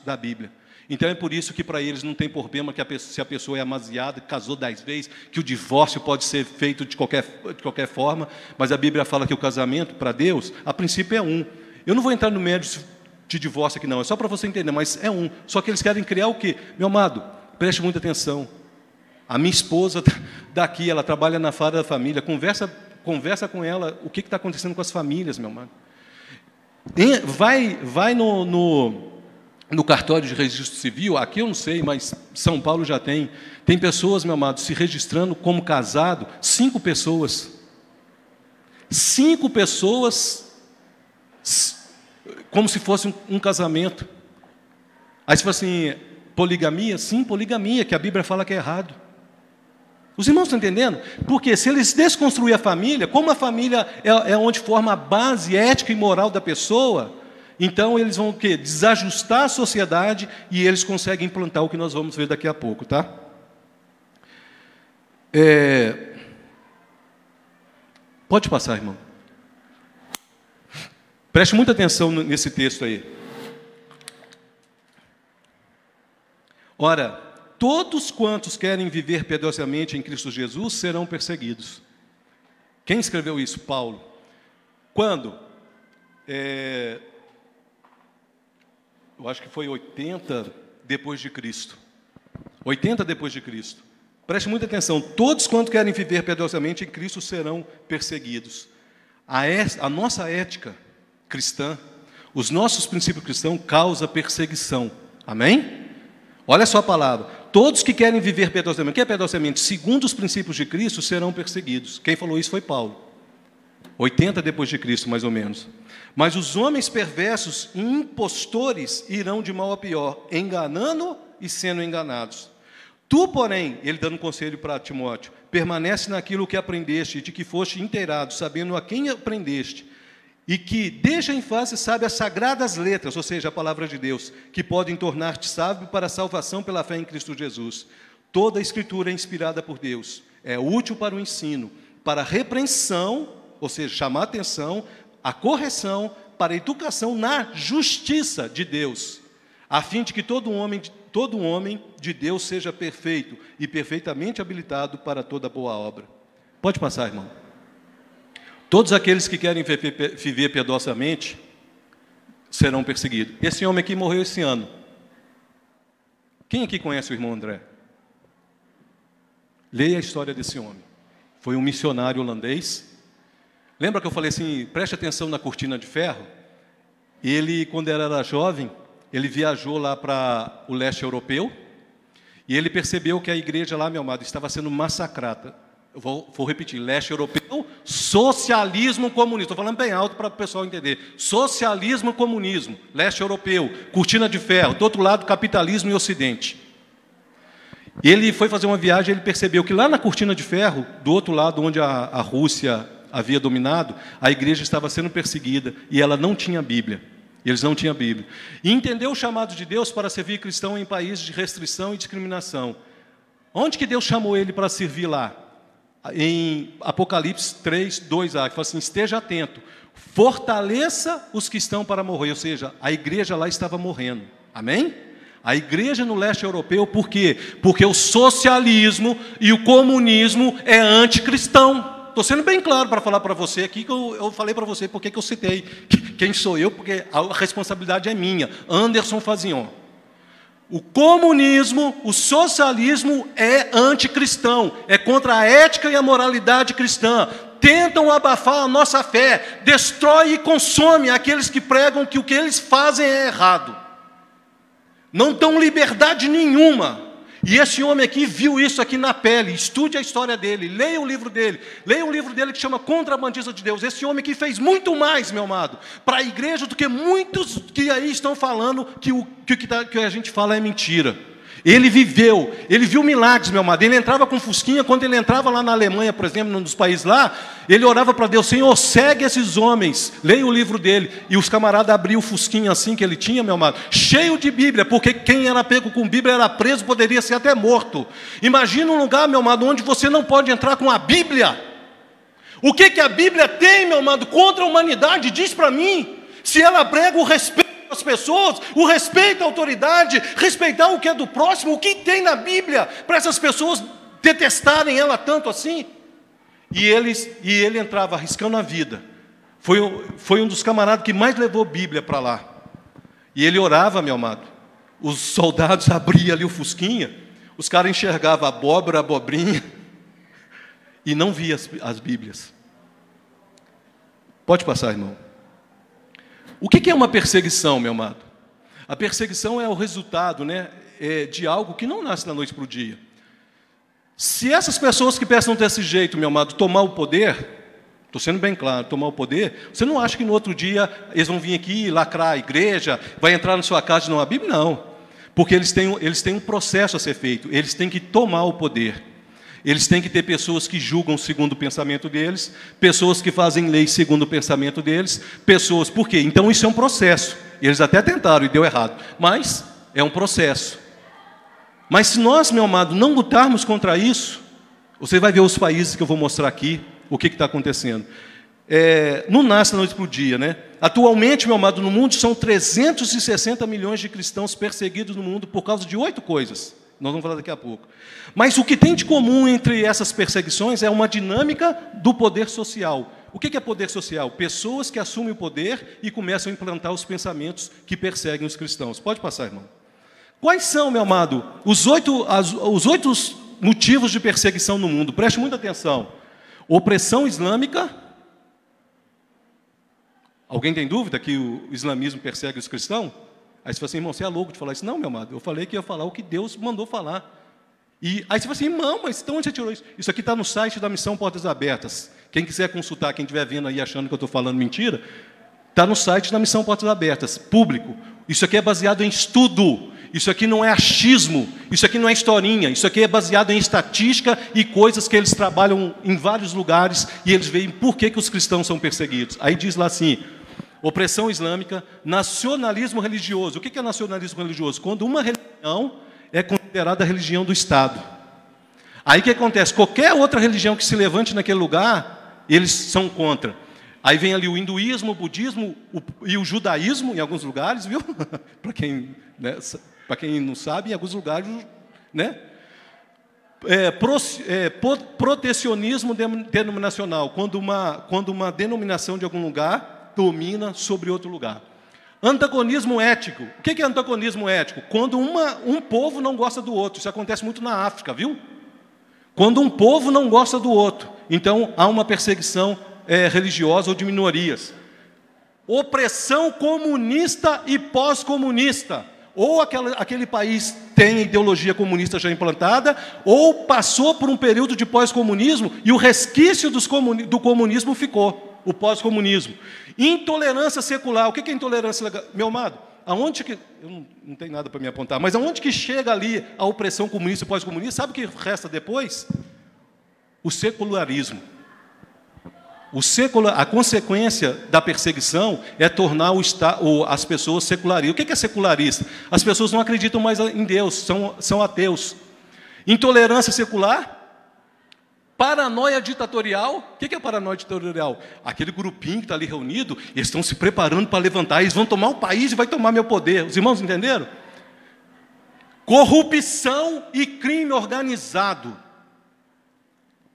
da Bíblia. Então é por isso que para eles não tem problema se a pessoa é amasiada, casou 10 vezes, que o divórcio pode ser feito de qualquer forma, mas a Bíblia fala que o casamento, para Deus, a princípio é um. Eu não vou entrar no mérito de divórcio aqui não, é só para você entender, mas é um. Só que eles querem criar o quê? Meu amado, preste muita atenção. A minha esposa daqui, ela trabalha na área da família, conversa com ela o que está acontecendo com as famílias, meu amado. Vai no cartório de registro civil, aqui eu não sei, mas São Paulo já tem. Tem pessoas, meu amado, se registrando como casado, 5 pessoas. 5 pessoas, como se fosse um casamento. Aí você fala assim, poligamia? Sim, poligamia, que a Bíblia fala que é errado. Os irmãos estão entendendo? Porque se eles desconstruírem a família, como a família é onde forma a base ética e moral da pessoa, então eles vão o quê? Desajustar a sociedade e eles conseguem implantar o que nós vamos ver daqui a pouco, tá? Pode passar, irmão. Preste muita atenção nesse texto aí. Ora, todos quantos querem viver piedosamente em Cristo Jesus serão perseguidos. Quem escreveu isso? Paulo. Quando? Eu acho que foi 80 depois de Cristo. 80 depois de Cristo. Preste muita atenção. Todos quanto querem viver piedosamente em Cristo serão perseguidos. A nossa ética cristã, os nossos princípios cristãos causam perseguição. Amém? Olha só a palavra. Todos que querem viver piedosamente, o que é piedosamente? Segundo os princípios de Cristo, serão perseguidos. Quem falou isso foi Paulo. 80 depois de Cristo, mais ou menos. Mas os homens perversos e impostores irão de mal a pior, enganando e sendo enganados. Tu, porém, ele dando um conselho para Timóteo, permanece naquilo que aprendeste, de que foste inteirado, sabendo a quem aprendeste, e que desde a infância sabe as sagradas letras, ou seja, a palavra de Deus, que podem tornar-te sábio para a salvação pela fé em Cristo Jesus. Toda a Escritura é inspirada por Deus, é útil para o ensino, para a repreensão, ou seja, chamar a atenção, a correção, para a educação na justiça de Deus, a fim de que todo homem de Deus seja perfeito e perfeitamente habilitado para toda boa obra. Pode passar, irmão. Todos aqueles que querem viver piedosamente serão perseguidos. Esse homem aqui morreu esse ano. Quem aqui conhece o irmão André? Leia a história desse homem. Foi um missionário holandês. Lembra que eu falei assim, preste atenção na cortina de ferro? Ele, quando era jovem, ele viajou lá para o leste europeu e ele percebeu que a igreja lá, meu amado, estava sendo massacrada. Eu vou repetir, leste europeu, socialismo comunista. Estou falando bem alto para o pessoal entender. Socialismo comunismo, leste europeu, cortina de ferro, do outro lado capitalismo e ocidente. Ele foi fazer uma viagem, ele percebeu que lá na cortina de ferro, do outro lado onde a Rússia havia dominado, a igreja estava sendo perseguida e ela não tinha Bíblia. Eles não tinham Bíblia. E entendeu o chamado de Deus para servir cristão em países de restrição e discriminação. Onde que Deus chamou ele para servir lá? Em Apocalipse 3, 2a, que fala assim, esteja atento, fortaleça os que estão para morrer, ou seja, a igreja lá estava morrendo, amém? A igreja no leste europeu, por quê? Porque o socialismo e o comunismo é anticristão. Estou sendo bem claro para falar para você aqui, que eu falei para você porque que eu citei, quem sou eu, porque a responsabilidade é minha, Anderson Fazion. O comunismo, o socialismo é anticristão, é contra a ética e a moralidade cristã. Tentam abafar a nossa fé, destrói e consome aqueles que pregam que o que eles fazem é errado. Não dão liberdade nenhuma. E esse homem aqui viu isso aqui na pele. Estude a história dele, leia o livro dele. Leia um livro dele que chama Contrabandista de Deus. Esse homem aqui fez muito mais, meu amado, para a igreja do que muitos que aí estão falando que a gente fala é mentira. Ele viu milagres, meu amado. Ele entrava com fusquinha, quando ele entrava lá na Alemanha, por exemplo, num dos países lá, ele orava para Deus, Senhor, segue esses homens, leia o livro dele, e os camaradas abriam o fusquinha assim que ele tinha, meu amado, cheio de Bíblia, porque quem era pego com Bíblia era preso, poderia ser até morto. Imagina um lugar, meu amado, onde você não pode entrar com a Bíblia. O que a Bíblia tem, meu amado, contra a humanidade? Diz para mim, se ela prega o respeito as pessoas, o respeito à autoridade, respeitar o que é do próximo, o que tem na Bíblia, para essas pessoas detestarem ela tanto assim? E ele entrava arriscando a vida. Foi um dos camaradas que mais levou Bíblia para lá. E ele orava, meu amado. Os soldados abriam ali o fusquinha, os caras enxergavam a abóbora, a abobrinha, e não via as Bíblias. Pode passar, irmão. O que é uma perseguição, meu amado? A perseguição é o resultado, de algo que não nasce da noite para o dia. Se essas pessoas que pensam desse jeito, meu amado, tomar o poder, estou sendo bem claro, tomar o poder, você não acha que no outro dia eles vão vir aqui lacrar a igreja, vai entrar na sua casa e não há Bíblia? Não. Porque eles têm um processo a ser feito, eles têm que tomar o poder. Eles têm que ter pessoas que julgam segundo o pensamento deles, pessoas que fazem lei segundo o pensamento deles, pessoas... Por quê? Então isso é um processo. Eles até tentaram e deu errado, mas é um processo. Mas se nós, meu amado, não lutarmos contra isso, você vai ver os países que eu vou mostrar aqui, o que está acontecendo. Não nasce da noite para o dia, Atualmente, meu amado, no mundo são 360 milhões de cristãos perseguidos no mundo por causa de 8 coisas. Nós vamos falar daqui a pouco. Mas o que tem de comum entre essas perseguições é uma dinâmica do poder social. O que é poder social? Pessoas que assumem o poder e começam a implantar os pensamentos que perseguem os cristãos. Pode passar, irmão. Quais são, meu amado, os oito motivos de perseguição no mundo. Preste muita atenção. Opressão islâmica. Alguém tem dúvida que o islamismo persegue os cristãos? Aí você fala assim, irmão, você é louco de falar isso? Não, meu amado, eu falei que ia falar o que Deus mandou falar. E aí você fala assim, irmão, mas então onde você tirou isso? Isso aqui está no site da Missão Portas Abertas. Quem quiser consultar, quem estiver vendo aí achando que eu estou falando mentira, está no site da Missão Portas Abertas, público. Isso aqui é baseado em estudo. Isso aqui não é achismo. Isso aqui não é historinha. Isso aqui é baseado em estatística e coisas que eles trabalham em vários lugares e eles veem por que os cristãos são perseguidos. Aí diz lá assim, opressão islâmica, nacionalismo religioso. O que é nacionalismo religioso? Quando uma religião é considerada a religião do Estado. Aí o que acontece? Qualquer outra religião que se levante naquele lugar, eles são contra. Aí vem ali o hinduísmo, o budismo e o judaísmo, em alguns lugares, viu? Para quem, né, quem não sabe, em alguns lugares, né? Protecionismo denominacional, quando uma denominação de algum lugar domina sobre outro lugar. Antagonismo ético. O que é antagonismo ético? Quando um povo não gosta do outro. Isso acontece muito na África, viu? Quando um povo não gosta do outro. Então, há uma perseguição religiosa ou de minorias. Opressão comunista e pós-comunista. Ou aquele país tem ideologia comunista já implantada, ou passou por um período de pós-comunismo e o resquício do comunismo ficou, o pós-comunismo. Intolerância secular. O que é intolerância legal? Meu amado, aonde que... Eu não tenho nada para me apontar, mas aonde que chega ali a opressão comunista e pós-comunista? Sabe o que resta depois? O secularismo. A consequência da perseguição é tornar as pessoas secularistas. O que é secularista? As pessoas não acreditam mais em Deus, são ateus. Intolerância secular, paranoia ditatorial. O que é paranoia ditatorial? Aquele grupinho que está ali reunido, eles estão se preparando para levantar, eles vão tomar o país e vai tomar meu poder. Os irmãos entenderam? Corrupção e crime organizado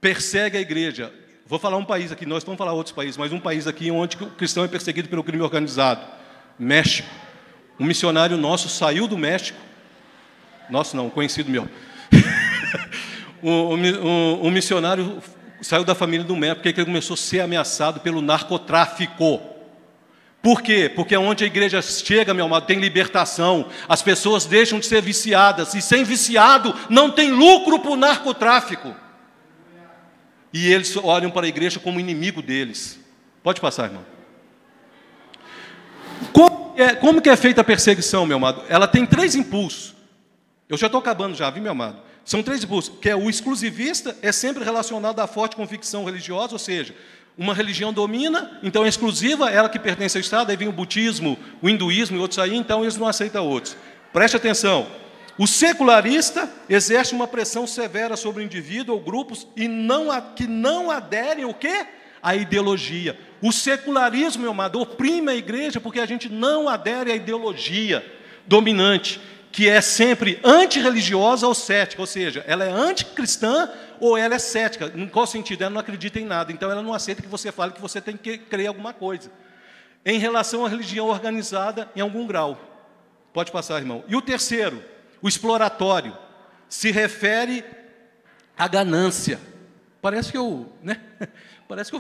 persegue a igreja. Vou falar um país aqui, nós vamos falar outros países, mas um país aqui onde o cristão é perseguido pelo crime organizado. México. Um missionário nosso saiu do México. Nosso não, conhecido meu. um missionário saiu da família do México porque ele começou a ser ameaçado pelo narcotráfico. Por quê? Porque onde a igreja chega, meu amado, tem libertação. As pessoas deixam de ser viciadas. E sem viciado, não tem lucro para o narcotráfico. E eles olham para a igreja como inimigo deles. Pode passar, irmão. Como que é feita a perseguição, meu amado? Ela tem 3 impulsos. Eu já estou acabando já, viu, meu amado? São 3 impulsos. Que é o exclusivista, é sempre relacionado à forte convicção religiosa, ou seja, uma religião domina, então é exclusiva, ela que pertence ao Estado, aí vem o budismo, o hinduísmo e outros aí, então eles não aceitam outros. Preste atenção. O secularista exerce uma pressão severa sobre o indivíduo ou grupos que não aderem o quê? À ideologia. O secularismo, meu amado, oprime a igreja porque a gente não adere à ideologia dominante, que é sempre antirreligiosa ou cética, ou seja, ela é anticristã ou ela é cética. Em qual sentido? Ela não acredita em nada, então ela não aceita que você fale que você tem que crer em alguma coisa. Em relação à religião organizada, em algum grau. Pode passar, irmão. E o terceiro, o exploratório, se refere à ganância. Parece que eu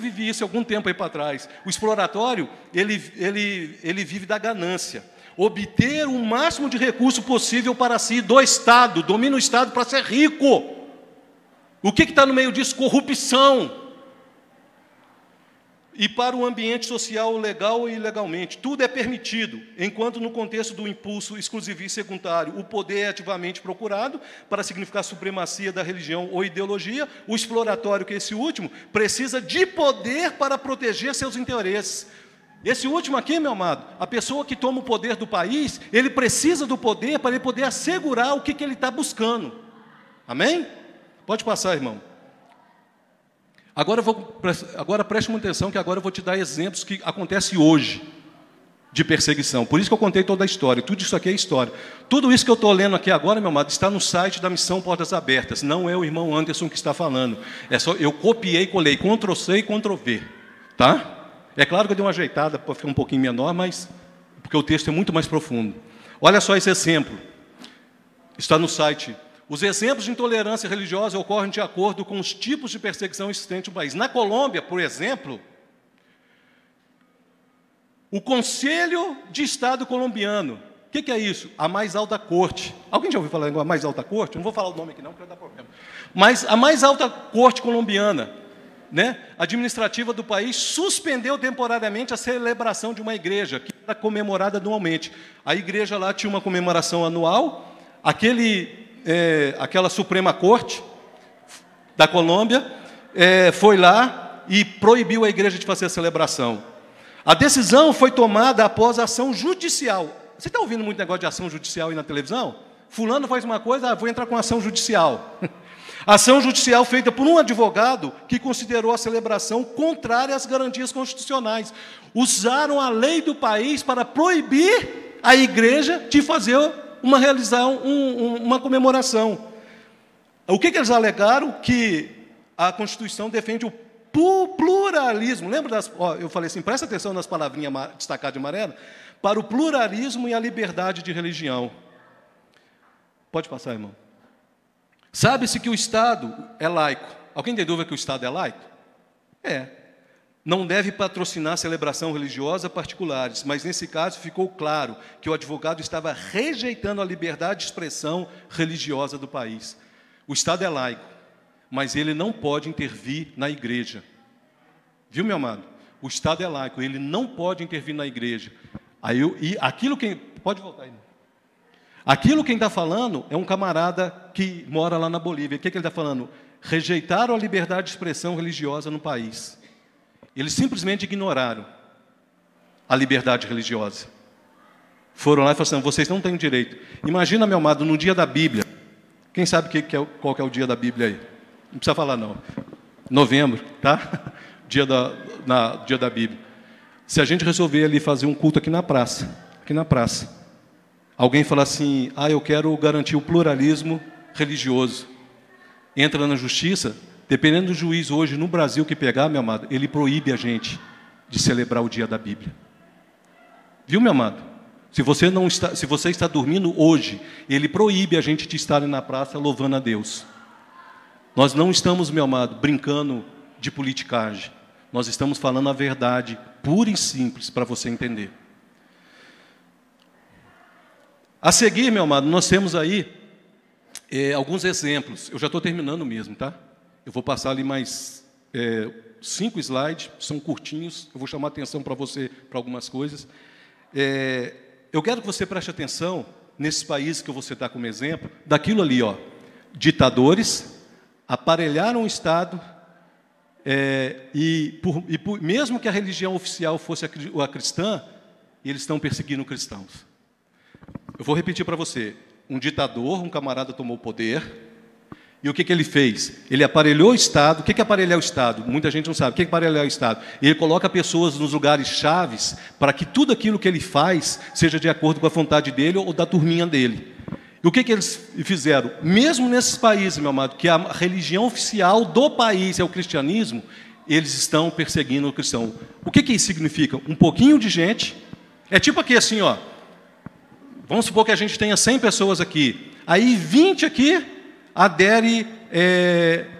vivi isso algum tempo aí para trás. O exploratório, ele vive da ganância. Obter o máximo de recurso possível para si do Estado, domina o Estado para ser rico. O que está no meio disso? Corrupção. E para o ambiente social, legal e ilegalmente. Tudo é permitido, enquanto no contexto do impulso exclusivista e secundário, o poder é ativamente procurado para significar a supremacia da religião ou ideologia. O exploratório, que é esse último, precisa de poder para proteger seus interesses. Esse último aqui, meu amado, a pessoa que toma o poder do país, ele precisa do poder para ele poder assegurar o que ele está buscando. Amém? Pode passar, irmão. Agora preste muita atenção, que agora eu vou te dar exemplos que acontecem hoje de perseguição. Por isso que eu contei toda a história. Tudo isso aqui é história. Tudo isso que eu estou lendo aqui agora, meu amado, está no site da Missão Portas Abertas. Não é o irmão Anderson que está falando. É só eu copiei, colei, Ctrl+C e Ctrl+V. Tá? É claro que eu dei uma ajeitada para ficar um pouquinho menor, mas porque o texto é muito mais profundo. Olha só esse exemplo. Está no site. Os exemplos de intolerância religiosa ocorrem de acordo com os tipos de perseguição existentes no país. Na Colômbia, por exemplo, o Conselho de Estado colombiano, o que é isso? A mais alta corte. Alguém já ouviu falar em mais alta corte? Não vou falar o nome aqui não, porque vai dar problema. Mas a mais alta corte colombiana, né, administrativa do país, suspendeu temporariamente a celebração de uma igreja, que era comemorada anualmente. A igreja lá tinha uma comemoração anual, aquela Suprema Corte da Colômbia foi lá e proibiu a igreja de fazer a celebração. A decisão foi tomada após a ação judicial. Você está ouvindo muito negócio de ação judicial aí na televisão? Fulano faz uma coisa, vou entrar com ação judicial. Ação judicial feita por um advogado que considerou a celebração contrária às garantias constitucionais. Usaram a lei do país para proibir a igreja de realizar uma comemoração. O que eles alegaram? Que a Constituição defende o pluralismo. Lembra eu falei assim, presta atenção nas palavrinhas destacadas de amarelo, para o pluralismo e a liberdade de religião. Pode passar, irmão. Sabe-se que o Estado é laico. Alguém tem dúvida que o Estado é laico? Não deve patrocinar celebração religiosa particulares, mas nesse caso ficou claro que o advogado estava rejeitando a liberdade de expressão religiosa do país. O Estado é laico, mas ele não pode intervir na igreja. Viu, meu amado? O Estado é laico, ele não pode intervir na igreja. Pode voltar aí. Aquilo quem está falando é um camarada que mora lá na Bolívia. O que ele está falando? Rejeitaram a liberdade de expressão religiosa no país. Eles simplesmente ignoraram a liberdade religiosa. Foram lá e falaram assim, vocês não têm direito. Imagina, meu amado, no dia da Bíblia. Quem sabe qual que é o dia da Bíblia aí? Não precisa falar, não. Novembro, tá? Dia da Bíblia. Se a gente resolver ali fazer um culto aqui na praça, alguém fala assim, eu quero garantir o pluralismo religioso. Entra na justiça, dependendo do juiz hoje no Brasil que pegar, meu amado, ele proíbe a gente de celebrar o dia da Bíblia. Viu, meu amado? Se você está dormindo hoje, ele proíbe a gente de estar na praça louvando a Deus. Nós não estamos, meu amado, brincando de politicagem. Nós estamos falando a verdade pura e simples para você entender. A seguir, meu amado, nós temos aí alguns exemplos. Eu já estou terminando mesmo, tá? Eu vou passar ali mais 5 slides, são curtinhos. Eu vou chamar a atenção para você para algumas coisas. Eu quero que você preste atenção nesses países que eu vou citar como exemplo, daquilo ali, ditadores aparelharam o Estado mesmo que a religião oficial fosse a cristã, eles estão perseguindo cristãos. Eu vou repetir para você. Um ditador, um camarada tomou o poder, e o que ele fez? Ele aparelhou o Estado. O que é aparelhar o Estado? Muita gente não sabe. O que é aparelhar o Estado? Ele coloca pessoas nos lugares chaves para que tudo aquilo que ele faz seja de acordo com a vontade dele ou da turminha dele. E o que eles fizeram? Mesmo nesses países, meu amado, que a religião oficial do país é o cristianismo, eles estão perseguindo o cristão. O que isso significa? Um pouquinho de gente. É tipo aqui assim, vamos supor que a gente tenha 100 pessoas aqui. Aí 20 aqui adere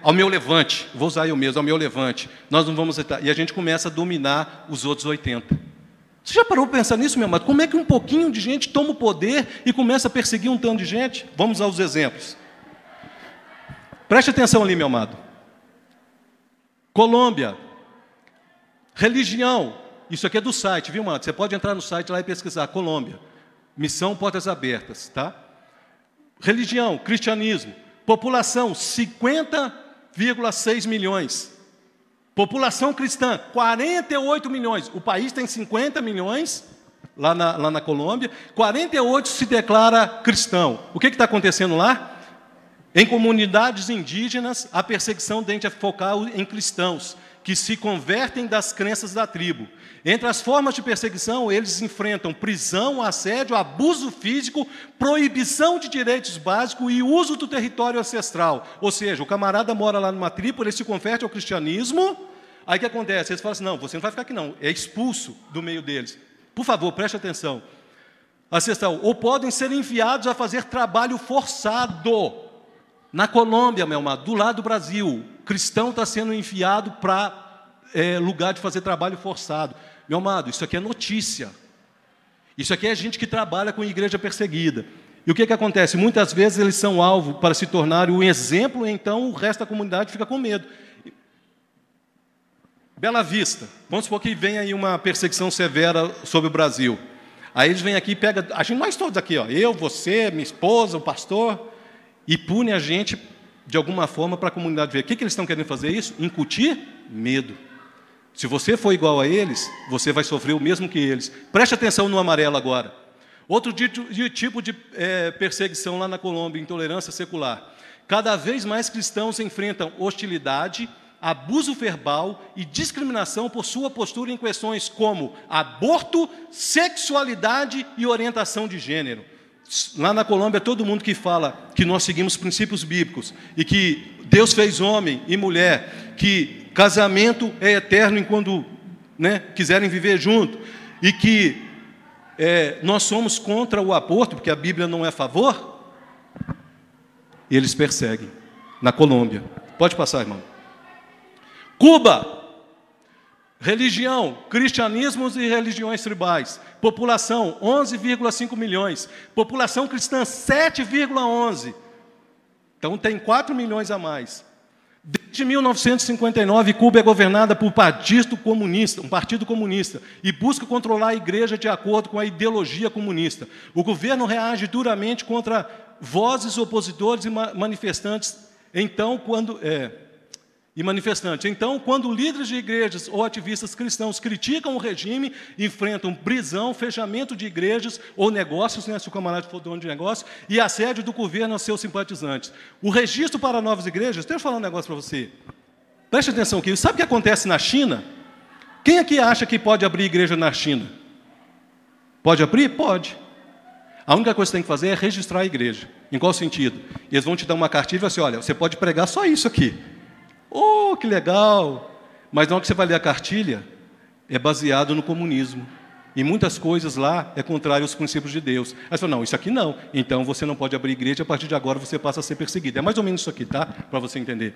ao meu levante. Vou usar eu mesmo, ao meu levante. Nós não vamos aceitar. E a gente começa a dominar os outros 80. Você já parou para pensar nisso, meu amado? Como é que um pouquinho de gente toma o poder e começa a perseguir um tanto de gente? Vamos aos exemplos. Preste atenção ali, meu amado. Colômbia. Religião. Isso aqui é do site, viu, amado? Você pode entrar no site lá e pesquisar. Colômbia. Missão Portas Abertas, tá? Religião, cristianismo. População, 50,6 milhões. População cristã, 48 milhões. O país tem 50 milhões, lá na Colômbia. 48 se declara cristão. O que está acontecendo lá? Em comunidades indígenas, a perseguição tende a focar em cristãos, que se convertem das crenças da tribo. Entre as formas de perseguição, eles enfrentam prisão, assédio, abuso físico, proibição de direitos básicos e uso do território ancestral. Ou seja, o camarada mora lá numa tribo, ele se converte ao cristianismo, aí o que acontece? Eles falam assim, não, você não vai ficar aqui não, é expulso do meio deles. Por favor, preste atenção. Ancestral, ou podem ser enviados a fazer trabalho forçado. Na Colômbia, meu amado, do lado do Brasil, cristão está sendo enviado para lugar de fazer trabalho forçado. Meu amado, isso aqui é notícia. Isso aqui é gente que trabalha com igreja perseguida. E o que acontece? Muitas vezes eles são alvo para se tornarem um exemplo, então o resto da comunidade fica com medo. Bela Vista, vamos supor que vem aí uma perseguição severa sobre o Brasil. Aí eles vêm aqui e pegam, nós todos aqui, ó, eu, você, minha esposa, o pastor, e pune a gente de alguma forma para a comunidade ver. O que eles estão querendo fazer isso? Incutir medo. Se você for igual a eles, você vai sofrer o mesmo que eles. Preste atenção no amarelo agora. Outro tipo de perseguição lá na Colômbia, intolerância secular. Cada vez mais cristãos enfrentam hostilidade, abuso verbal e discriminação por sua postura em questões como aborto, sexualidade e orientação de gênero. Lá na Colômbia, todo mundo que fala que nós seguimos princípios bíblicos e que Deus fez homem e mulher, que casamento é eterno enquanto quiserem viver junto, e que nós somos contra o aborto, porque a Bíblia não é a favor, eles perseguem. Na Colômbia. Pode passar, irmão. Cuba. Religião, cristianismos e religiões tribais. População, 11,5 milhões. População cristã, 7,11. Então, tem 4 milhões a mais. Desde 1959, Cuba é governada por um partido comunista, e busca controlar a igreja de acordo com a ideologia comunista. O governo reage duramente contra vozes opositores e manifestantes. Então, quando líderes de igrejas ou ativistas cristãos criticam o regime, enfrentam prisão, fechamento de igrejas ou negócios, se o camarada for dono de negócio, e assédio do governo aos seus simpatizantes. O registro para novas igrejas, deixa eu falar um negócio para você. Preste atenção aqui. Sabe o que acontece na China? Quem aqui acha que pode abrir igreja na China? Pode abrir? Pode. A única coisa que você tem que fazer é registrar a igreja. Em qual sentido? Eles vão te dar uma cartilha e falar assim, olha, você pode pregar só isso aqui. Oh, que legal! Mas na hora que você vai ler a cartilha, é baseado no comunismo. E muitas coisas lá é contrário aos princípios de Deus. Aí você fala, não, isso aqui não. Então você não pode abrir igreja, a partir de agora você passa a ser perseguido. É mais ou menos isso aqui, tá? Para você entender.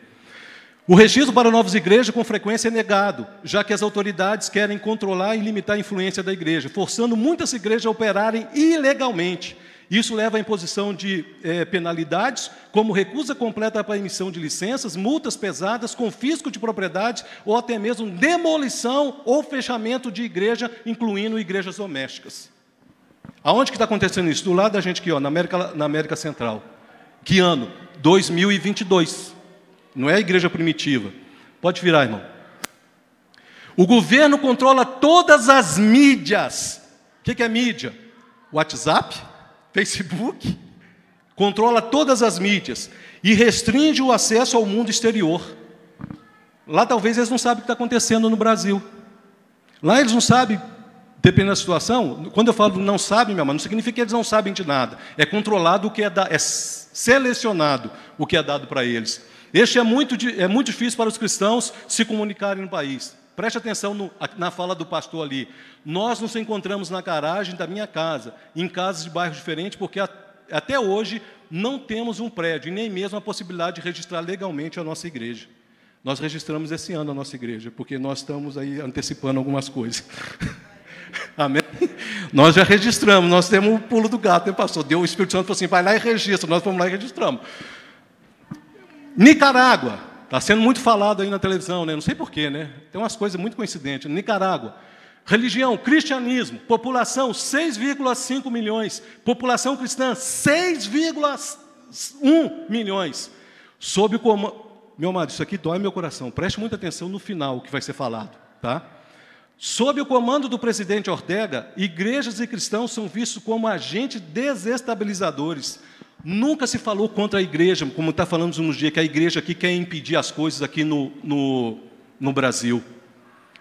O registro para novas igrejas, com frequência, é negado, já que as autoridades querem controlar e limitar a influência da igreja, forçando muitas igrejas a operarem ilegalmente. Isso leva à imposição de penalidades, como recusa completa para a emissão de licenças, multas pesadas, confisco de propriedades ou até mesmo demolição ou fechamento de igreja, incluindo igrejas domésticas. Aonde que está acontecendo isso? Do lado da gente aqui, ó, na América Central. Que ano? 2022. Não é a igreja primitiva. Pode virar, irmão. O governo controla todas as mídias. O que é mídia? WhatsApp? Facebook, controla todas as mídias e restringe o acesso ao mundo exterior. Lá talvez eles não sabem o que está acontecendo no Brasil. Lá eles não sabem, dependendo da situação. Quando eu falo não sabem, meu irmão, não significa que eles não sabem de nada. É controlado o que é selecionado o que é dado para eles. Este é muito difícil para os cristãos se comunicarem no país. Preste atenção na fala do pastor ali. Nós nos encontramos na garagem da minha casa, em casas de bairros diferentes, porque até hoje não temos um prédio, e nem mesmo a possibilidade de registrar legalmente a nossa igreja. Nós registramos esse ano a nossa igreja, porque nós estamos aí antecipando algumas coisas. Amém? Nós já registramos, nós temos o pulo do gato, né, pastor? Deu o Espírito Santo, falou assim, vai lá e registra. Nós fomos lá e registramos. Nicarágua. Está sendo muito falado aí na televisão, né? Não sei porquê, né? Tem umas coisas muito coincidentes. Nicarágua. Religião, cristianismo. População, 6,5 milhões. População cristã, 6,1 milhões. Sob o comando... Meu amado, isso aqui dói meu coração. Preste muita atenção no final que vai ser falado, tá? Sob o comando do presidente Ortega, igrejas e cristãos são vistos como agentes desestabilizadores. Nunca se falou contra a igreja, como está falando nos dias, que a igreja aqui quer impedir as coisas aqui no Brasil.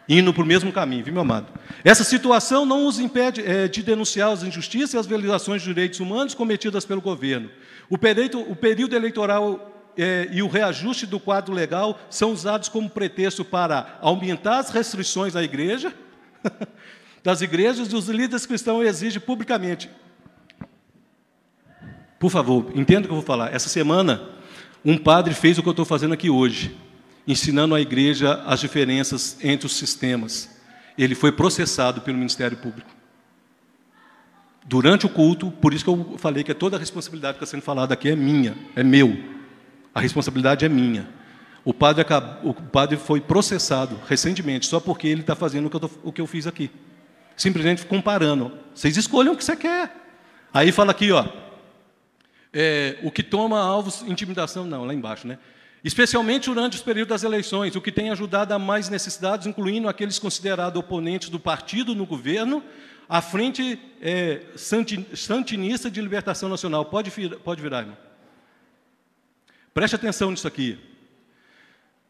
Indo para o mesmo caminho, viu, meu amado? Essa situação não os impede de denunciar as injustiças e as violações de direitos humanos cometidas pelo governo. O período eleitoral e o reajuste do quadro legal são usados como pretexto para aumentar as restrições à igreja, das igrejas, e os líderes cristãos exigem publicamente. Por favor, entenda o que eu vou falar. Essa semana, Um padre fez o que eu estou fazendo aqui hoje, ensinando à igreja as diferenças entre os sistemas. Ele foi processado pelo Ministério Público. Durante o culto, por isso que eu falei que toda a responsabilidade que está sendo falada aqui é minha, é meu. A responsabilidade é minha. O padre foi processado recentemente, só porque ele está fazendo o que eu fiz aqui. Simplesmente comparando. Vocês escolham o que você quer. Aí fala aqui, ó, o que toma alvos, intimidação, não, lá embaixo, né? Especialmente durante os períodos das eleições, o que tem ajudado a mais necessidades, incluindo aqueles considerados oponentes do partido no governo, a Frente Santinista de Libertação Nacional. Pode virar, irmão. Preste atenção nisso aqui.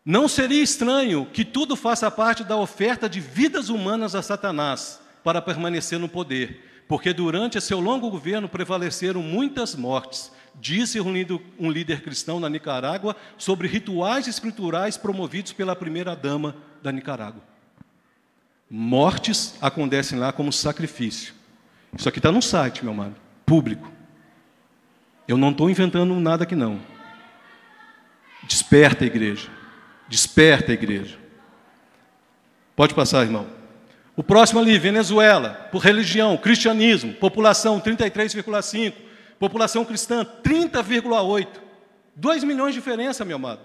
Não seria estranho que tudo faça parte da oferta de vidas humanas a Satanás para permanecer no poder, porque durante seu longo governo prevaleceram muitas mortes, disse um líder cristão na Nicarágua sobre rituais espirituais promovidos pela primeira-dama da Nicarágua. Mortes acontecem lá como sacrifício. Isso aqui está no site, meu amado, público. Eu não estou inventando nada aqui, não. Desperta a igreja. Desperta a igreja. Pode passar, irmão. O próximo ali, Venezuela, por religião, cristianismo, população 33,5, população cristã 30,8. 2 milhões de diferença, meu amado.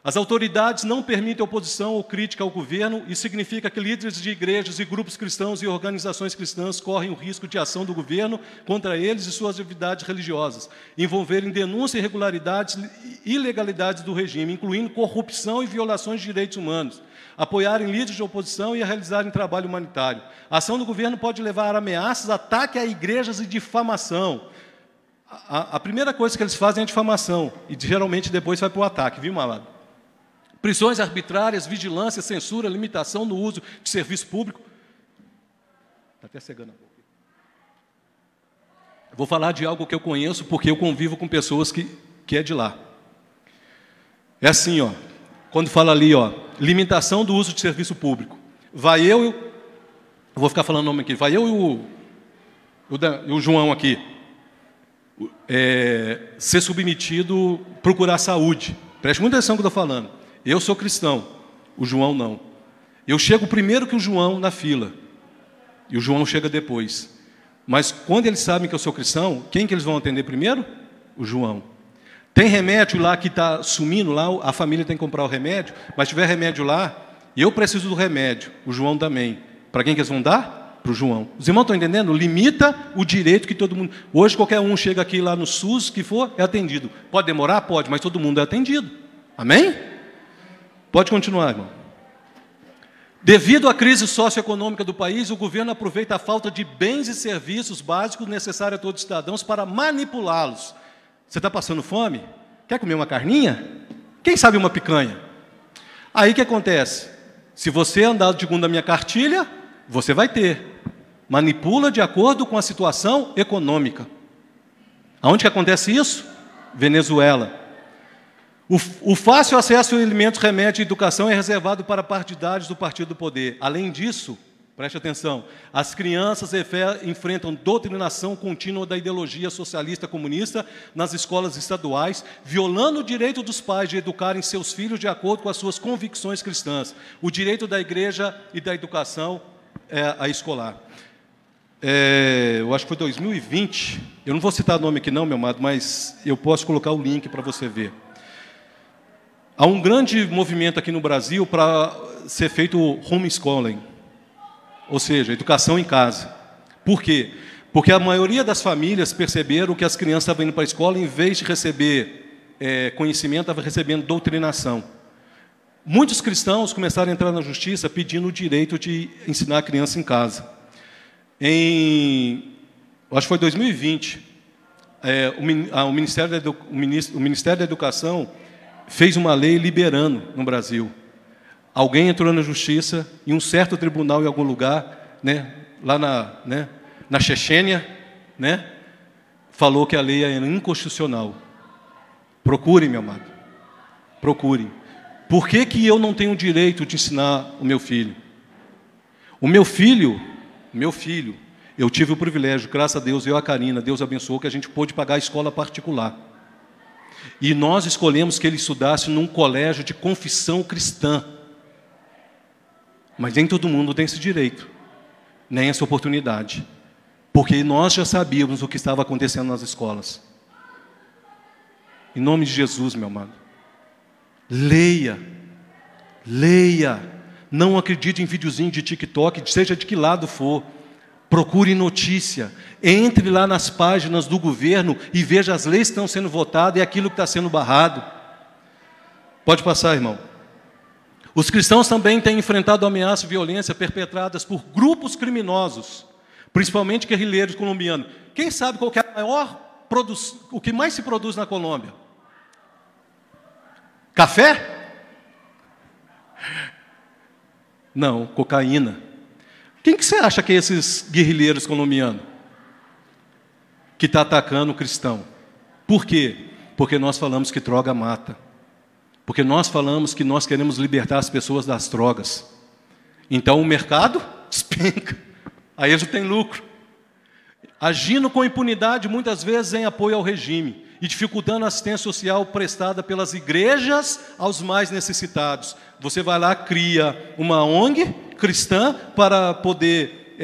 As autoridades não permitem oposição ou crítica ao governo, e significa que líderes de igrejas e grupos cristãos e organizações cristãs correm o risco de ação do governo contra eles e suas atividades religiosas, envolverem denúncia e irregularidades e ilegalidades do regime, incluindo corrupção e violações de direitos humanos, apoiarem líderes de oposição e a realizarem trabalho humanitário. A ação do governo pode levar a ameaças, ataque a igrejas e difamação. A primeira coisa que eles fazem é difamação, e geralmente depois vai para o ataque, viu, malado? Prisões arbitrárias, vigilância, censura, limitação no uso de serviço público. Está até cegando a boca. Vou falar de algo que eu conheço, porque eu convivo com pessoas que é de lá. É assim, ó, quando fala ali, ó, limitação do uso de serviço público. Vai eu vou ficar falando o nome aqui, vai eu e o João aqui, ser submetido, procurar saúde. Preste muita atenção no que eu estou falando. Eu sou cristão, o João não. Eu chego primeiro que o João na fila, e o João chega depois. Mas quando eles sabem que eu sou cristão, quem que eles vão atender primeiro? O João. Tem remédio lá que está sumindo, lá a família tem que comprar o remédio, mas se tiver remédio lá, e eu preciso do remédio, o João também. Para quem que eles vão dar? Para o João. Os irmãos estão entendendo? Limita o direito que todo mundo... Hoje qualquer um chega aqui lá no SUS, que for, é atendido. Pode demorar? Pode, mas todo mundo é atendido. Amém? Pode continuar, irmão. Devido à crise socioeconômica do país, o governo aproveita a falta de bens e serviços básicos necessários a todos os cidadãos para manipulá-los. Você está passando fome? Quer comer uma carninha? Quem sabe uma picanha? Aí o que acontece? Se você andar segundo a minha cartilha, você vai ter. Manipula de acordo com a situação econômica. Aonde que acontece isso? Venezuela. O fácil acesso a alimentos, remédios e educação é reservado para partidários do Partido do Poder. Além disso, preste atenção, as crianças enfrentam doutrinação contínua da ideologia socialista comunista nas escolas estaduais, violando o direito dos pais de educarem seus filhos de acordo com as suas convicções cristãs. O direito da igreja e da educação a escolar. Eu acho que foi 2020, eu não vou citar o nome aqui não, meu amado, mas eu posso colocar o link para você ver. Há um grande movimento aqui no Brasil para ser feito homeschooling, ou seja, educação em casa. Por quê? Porque a maioria das famílias perceberam que as crianças estavam indo para a escola, em vez de receber conhecimento, estavam recebendo doutrinação. Muitos cristãos começaram a entrar na justiça pedindo o direito de ensinar a criança em casa. Acho que foi 2020, o Ministério da Educação fez uma lei liberando no Brasil. Alguém entrou na justiça em um certo tribunal em algum lugar, né, lá na Chechênia, né, falou que a lei era inconstitucional. Procurem, meu amado. Procurem. Por que que eu não tenho o direito de ensinar o meu filho? O meu filho, eu tive o privilégio, graças a Deus, eu e a Karina, Deus abençoou, que a gente pôde pagar a escola particular. E nós escolhemos que ele estudasse num colégio de confissão cristã. Mas nem todo mundo tem esse direito, nem essa oportunidade. Porque nós já sabíamos o que estava acontecendo nas escolas. Em nome de Jesus, meu amado. Leia. Não acredite em videozinho de TikTok, seja de que lado for. Procure notícia. Entre lá nas páginas do governo e veja as leis que estão sendo votadas e aquilo que está sendo barrado. Pode passar, irmão. Os cristãos também têm enfrentado ameaças e violência perpetradas por grupos criminosos, principalmente guerrilheiros colombianos. Quem sabe qual que é o que mais se produz na Colômbia? Café? Não, cocaína. Quem que você acha que é esses guerrilheiros colombianos que está atacando o cristão? Por quê? Porque nós falamos que droga mata. Porque nós falamos que nós queremos libertar as pessoas das drogas. Então o mercado despenca. Aí eles não têm lucro. Agindo com impunidade, muitas vezes em apoio ao regime e dificultando a assistência social prestada pelas igrejas aos mais necessitados. Você vai lá, cria uma ONG cristã para poder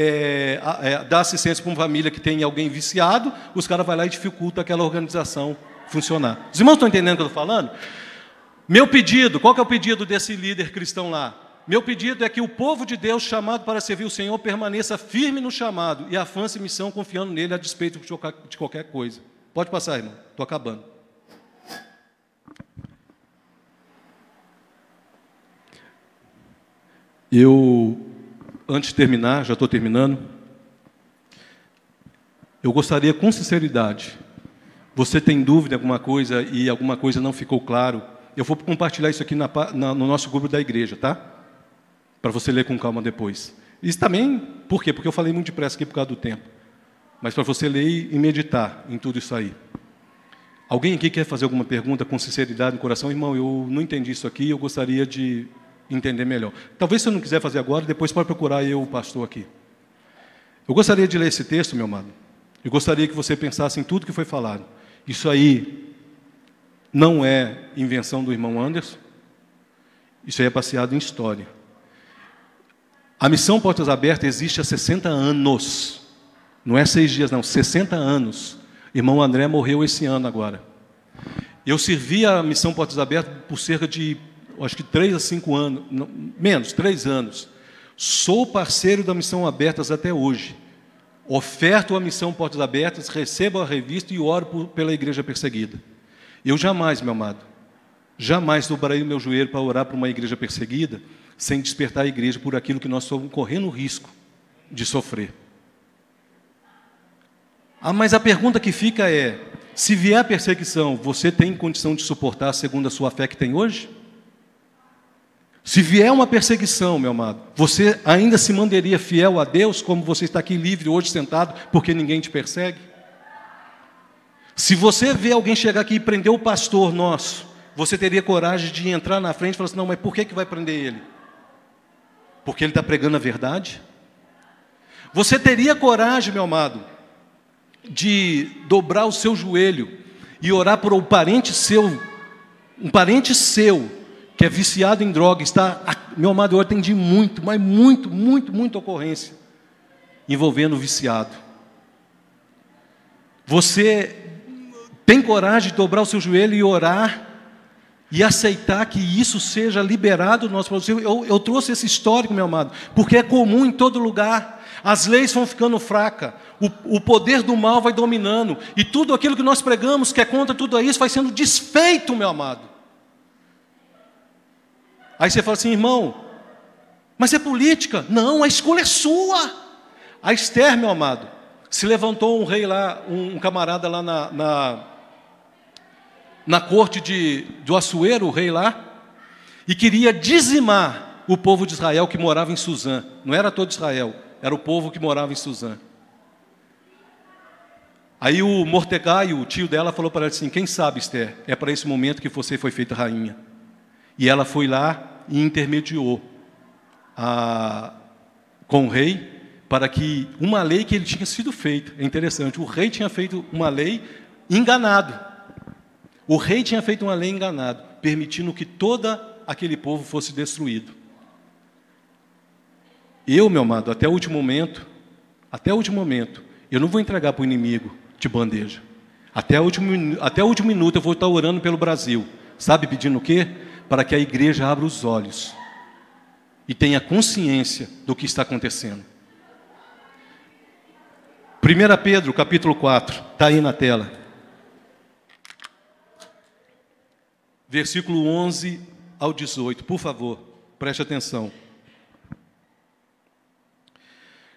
dar assistência para uma família que tem alguém viciado, os caras vão lá e dificultam aquela organização funcionar. Os irmãos estão entendendo o que eu estou falando? Meu pedido, qual que é o pedido desse líder cristão lá? Meu pedido é que o povo de Deus, chamado para servir o Senhor, permaneça firme no chamado e avance missão confiando nele a despeito de qualquer coisa. Pode passar, irmão. Estou acabando. Antes de terminar, já estou terminando, eu gostaria com sinceridade, você tem dúvida em alguma coisa e alguma coisa não ficou claro, eu vou compartilhar isso aqui no nosso grupo da igreja, tá? Para você ler com calma depois. Isso também, por quê? Porque eu falei muito depressa aqui por causa do tempo. Mas para você ler e meditar em tudo isso aí. Alguém aqui quer fazer alguma pergunta com sinceridade no coração? Irmão, eu não entendi isso aqui, eu gostaria de entender melhor. Talvez se eu não quiser fazer agora, depois pode procurar eu, o pastor, aqui. Eu gostaria de ler esse texto, meu amado. Eu gostaria que você pensasse em tudo que foi falado. Isso aí não é invenção do irmão Anderson. Isso aí é baseado em história. A missão Portas Abertas existe há 60 anos. Não é 6 dias, não. 60 anos. Irmão André morreu esse ano agora. Eu servi a missão Portas Abertas por cerca de, acho que 3 a 5 anos. Não, menos, 3 anos. Sou parceiro da missão Abertas até hoje. Oferto a missão Portas Abertas, recebo a revista e oro pela igreja perseguida. Eu jamais, meu amado, jamais dobrarei o meu joelho para orar por uma igreja perseguida sem despertar a igreja por aquilo que nós estamos correndo risco de sofrer. Mas a pergunta que fica é, se vier a perseguição, você tem condição de suportar segundo a sua fé que tem hoje? Se vier uma perseguição, meu amado, você ainda se manteria fiel a Deus, como você está aqui livre hoje sentado, porque ninguém te persegue? Se você vê alguém chegar aqui e prender o pastor nosso, você teria coragem de entrar na frente e falar assim, não, mas por que vai prender ele? Porque ele está pregando a verdade? Você teria coragem, meu amado, de dobrar o seu joelho e orar por um parente seu que é viciado em droga, meu amado, eu atendi muito, mas muita ocorrência envolvendo viciado. Você tem coragem de dobrar o seu joelho e orar e aceitar que isso seja liberado do nosso povo? Eu trouxe esse histórico, meu amado, porque é comum em todo lugar. As leis vão ficando fracas, o poder do mal vai dominando, e tudo aquilo que nós pregamos, que é contra tudo isso, vai sendo desfeito, meu amado. Aí você fala assim, irmão, mas é política? Não, a escolha é sua. A Esther, meu amado, se levantou um rei lá, um camarada lá na corte do Assuero, o rei lá, e queria dizimar o povo de Israel que morava em Suzã. Não era todo Israel, era o povo que morava em Suzã. Aí o Mordecai, o tio dela, falou para ela assim, quem sabe, Esther, é para esse momento que você foi feita rainha. E ela foi lá e intermediou com o rei, para que uma lei que ele tinha sido feita, é interessante, o rei tinha feito uma lei enganado. O rei tinha feito uma lei enganado, permitindo que todo aquele povo fosse destruído. Eu, meu amado, até o último momento, eu não vou entregar para o inimigo de bandeja. Até o último minuto eu vou estar orando pelo Brasil. Sabe, pedindo o quê? Para que a igreja abra os olhos e tenha consciência do que está acontecendo. 1 Pedro, capítulo 4, está aí na tela. Versículo 11 ao 18, por favor, preste atenção.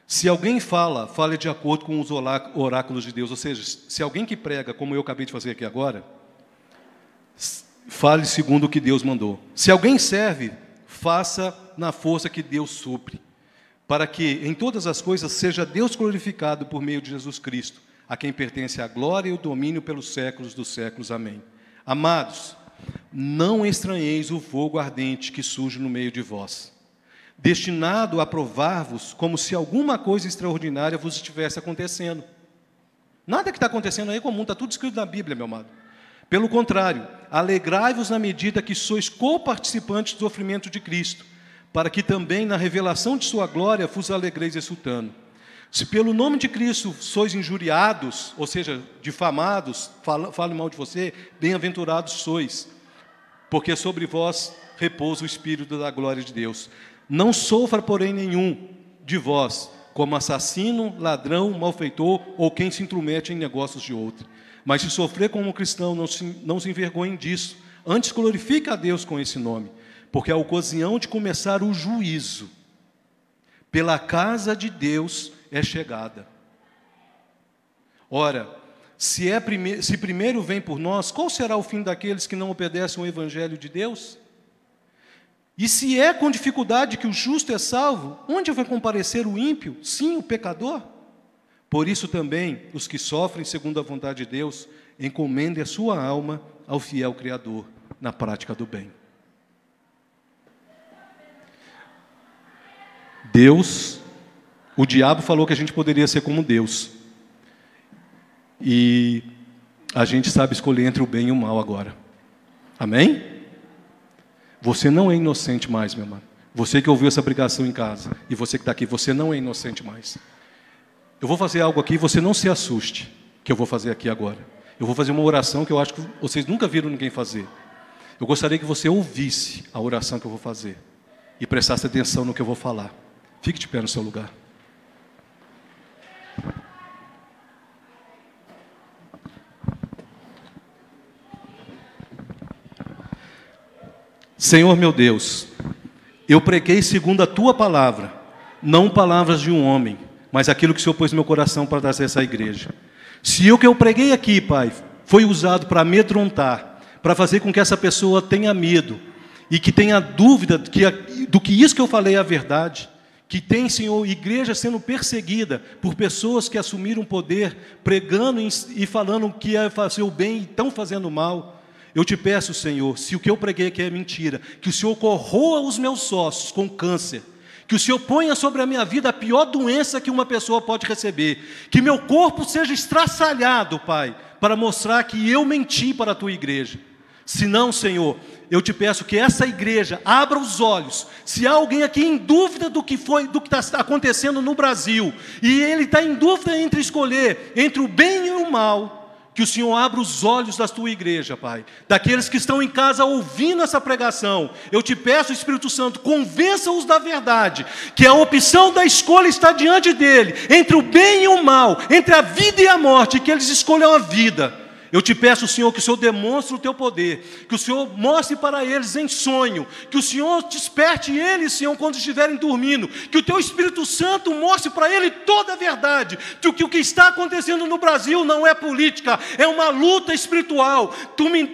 Se alguém fale de acordo com os oráculos de Deus, ou seja, se alguém que prega, como eu acabei de fazer aqui agora, fale segundo o que Deus mandou. Se alguém serve, faça na força que Deus supre, para que em todas as coisas seja Deus glorificado por meio de Jesus Cristo, a quem pertence a glória e o domínio pelos séculos dos séculos. Amém. Amados, não estranheis o fogo ardente que surge no meio de vós, destinado a provar-vos como se alguma coisa extraordinária vos estivesse acontecendo. Nada que está acontecendo aí é comum, está tudo escrito na Bíblia, meu amado. Pelo contrário, alegrai-vos na medida que sois coparticipantes do sofrimento de Cristo, para que também na revelação de sua glória vos alegreis exultando. Se pelo nome de Cristo sois injuriados, ou seja, difamados, falam mal de você, bem-aventurados sois, porque sobre vós repousa o Espírito da glória de Deus. Não sofra, porém, nenhum de vós como assassino, ladrão, malfeitor ou quem se intromete em negócios de outro. Mas se sofrer como cristão, não se envergonhe disso. Antes glorifique a Deus com esse nome, porque a ocasião de começar o juízo pela casa de Deus é chegada. Ora, se primeiro vem por nós, qual será o fim daqueles que não obedecem ao Evangelho de Deus? E se é com dificuldade que o justo é salvo, onde vai comparecer o ímpio? Sim, o pecador. Por isso também, os que sofrem segundo a vontade de Deus, encomendem a sua alma ao fiel Criador, na prática do bem. Deus, o diabo falou que a gente poderia ser como Deus. E a gente sabe escolher entre o bem e o mal agora. Amém? Você não é inocente mais, meu irmão. Você que ouviu essa pregação em casa, e você que está aqui, você não é inocente mais. Eu vou fazer algo aqui, você não se assuste, que eu vou fazer aqui agora. Eu vou fazer uma oração que eu acho que vocês nunca viram ninguém fazer. Eu gostaria que você ouvisse a oração que eu vou fazer, e prestasse atenção no que eu vou falar. Fique de pé no seu lugar. Senhor meu Deus, eu preguei segundo a Tua palavra, não palavras de um homem, mas aquilo que o Senhor pôs no meu coração para trazer essa igreja. Se o que eu preguei aqui, Pai, foi usado para amedrontar, para fazer com que essa pessoa tenha medo, e que tenha dúvida do que isso que eu falei é a verdade, que tem, Senhor, igreja sendo perseguida por pessoas que assumiram poder, pregando e falando que é fazer o bem e estão fazendo mal. Eu te peço, Senhor, se o que eu preguei aqui é mentira, que o Senhor corroa os meus ossos com câncer, que o Senhor ponha sobre a minha vida a pior doença que uma pessoa pode receber, que meu corpo seja estraçalhado, Pai, para mostrar que eu menti para a Tua igreja. Se não, Senhor, eu te peço que essa igreja abra os olhos. Se há alguém aqui em dúvida do que está acontecendo no Brasil, e ele está em dúvida entre escolher entre o bem e o mal, que o Senhor abra os olhos da tua igreja, Pai, daqueles que estão em casa ouvindo essa pregação. Eu te peço, Espírito Santo, convença-os da verdade, que a opção da escolha está diante dele, entre o bem e o mal, entre a vida e a morte, que eles escolham a vida. Eu te peço, Senhor, que o Senhor demonstre o Teu poder, que o Senhor mostre para eles em sonho, que o Senhor desperte eles, Senhor, quando estiverem dormindo, que o Teu Espírito Santo mostre para eles toda a verdade, que o que está acontecendo no Brasil não é política, é uma luta espiritual,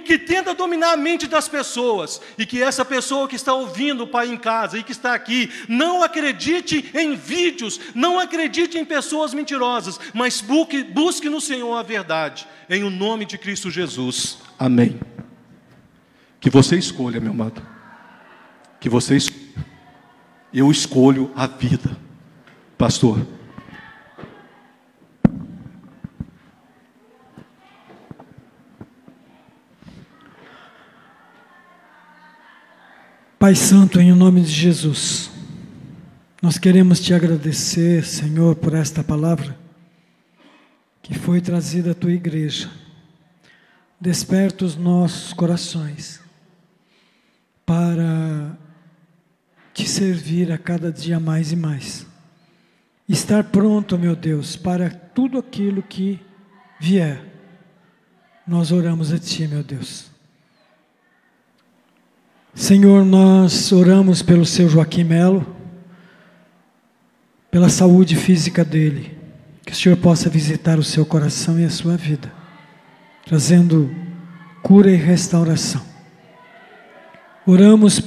que tenta dominar a mente das pessoas, e que essa pessoa que está ouvindo, Pai, em casa, e que está aqui, não acredite em vídeos, não acredite em pessoas mentirosas, mas busque no Senhor a verdade, em o nome de Cristo Jesus. Amém. Que você escolha, meu amado. Que você escolha. Eu escolho a vida. Pastor. Pai Santo, em nome de Jesus, nós queremos te agradecer, Senhor, por esta palavra que foi trazida à tua igreja. Desperta os nossos corações para te servir a cada dia mais e mais. Estar pronto, meu Deus, para tudo aquilo que vier. Nós oramos a ti, meu Deus. Senhor, nós oramos pelo seu Joaquim Melo, pela saúde física dele, que o Senhor possa visitar o seu coração e a sua vida, trazendo cura e restauração. Oramos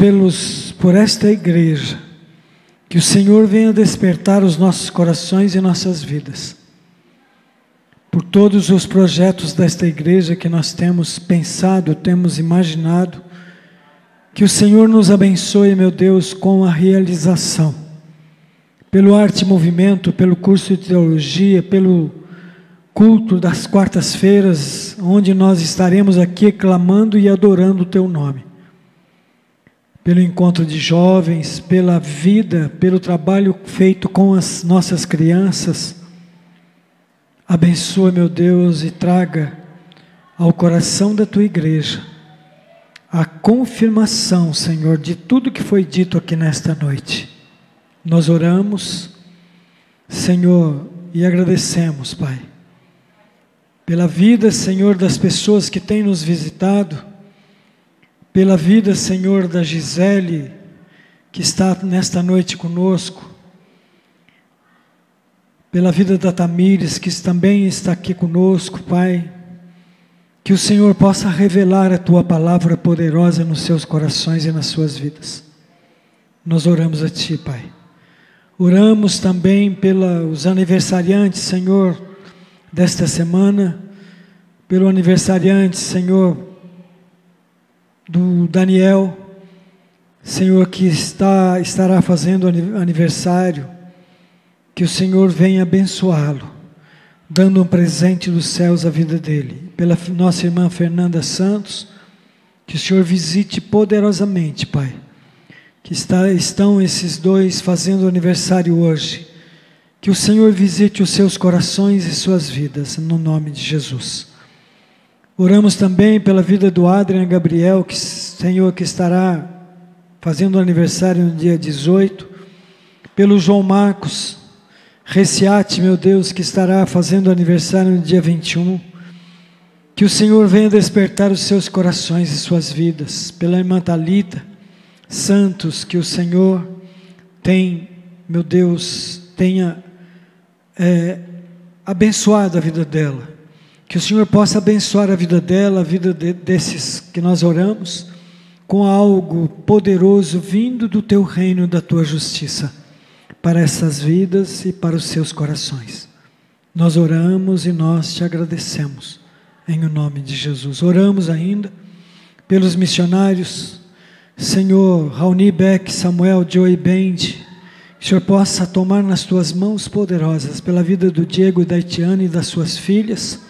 por esta igreja, que o Senhor venha despertar os nossos corações e nossas vidas, por todos os projetos desta igreja que nós temos pensado, temos imaginado, que o Senhor nos abençoe, meu Deus, com a realização, pelo Arte e Movimento, pelo curso de Teologia, pelo culto das quartas-feiras, onde nós estaremos aqui clamando e adorando o Teu nome, pelo encontro de jovens, pela vida, pelo trabalho feito com as nossas crianças. Abençoa, meu Deus, e traga ao coração da Tua igreja a confirmação, Senhor, de tudo que foi dito aqui nesta noite. Nós oramos, Senhor, e agradecemos, Pai, pela vida, Senhor, das pessoas que têm nos visitado, pela vida, Senhor, da Gisele, que está nesta noite conosco, pela vida da Tamires, que também está aqui conosco, Pai. Que o Senhor possa revelar a Tua palavra poderosa nos seus corações e nas suas vidas. Nós oramos a Ti, Pai. Oramos também pelos aniversariantes, Senhor, desta semana, pelo aniversariante, Senhor, do Daniel, Senhor, que estará fazendo aniversário. Que o Senhor venha abençoá-lo, dando um presente dos céus à vida dele. Pela nossa irmã Fernanda Santos, que o Senhor visite poderosamente, Pai, que estão esses dois fazendo aniversário hoje. Que o Senhor visite os seus corações e suas vidas, no nome de Jesus. Oramos também pela vida do Adrian Gabriel, Senhor, que estará fazendo aniversário no dia 18, pelo João Marcos Reciate, meu Deus, que estará fazendo aniversário no dia 21, que o Senhor venha despertar os seus corações e suas vidas, pela irmã Thalita Santos, que o Senhor meu Deus, tenha abençoado a vida dela, que o Senhor possa abençoar a vida dela, a vida desses que nós oramos, com algo poderoso vindo do Teu reino, da Tua justiça, para essas vidas e para os seus corações. Nós oramos e nós te agradecemos, em o nome de Jesus. Oramos ainda pelos missionários, Senhor, Raoni Beck, Samuel, Joey Bend, que o Senhor possa tomar nas Tuas mãos poderosas, pela vida do Diego e da Etiane e das suas filhas.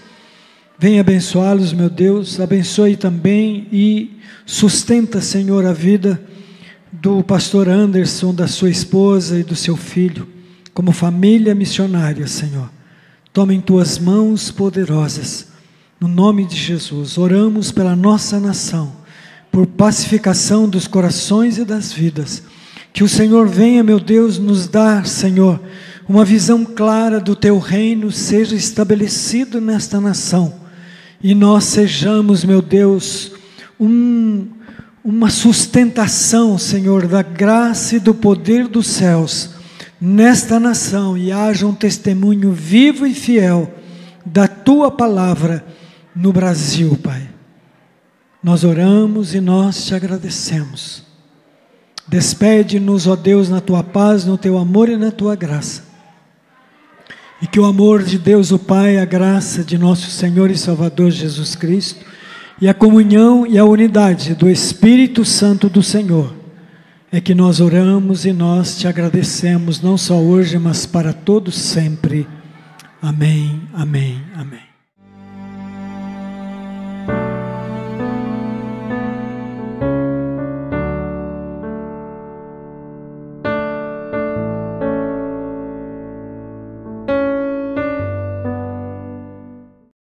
Venha abençoá-los, meu Deus, abençoe também e sustenta, Senhor, a vida do pastor Anderson, da sua esposa e do seu filho, como família missionária, Senhor. Toma em Tuas mãos poderosas, no nome de Jesus. Oramos pela nossa nação, por pacificação dos corações e das vidas. Que o Senhor venha, meu Deus, nos dar, Senhor, uma visão clara do Teu reino seja estabelecido nesta nação, e nós sejamos, meu Deus, uma sustentação, Senhor, da graça e do poder dos céus nesta nação, e haja um testemunho vivo e fiel da Tua palavra no Brasil, Pai. Nós oramos e nós te agradecemos. Despede-nos, ó Deus, na Tua paz, no Teu amor e na Tua graça. E que o amor de Deus, o Pai, a graça de nosso Senhor e Salvador Jesus Cristo, e a comunhão e a unidade do Espírito Santo do Senhor, é que nós oramos e nós te agradecemos, não só hoje, mas para todos sempre. Amém, amém, amém.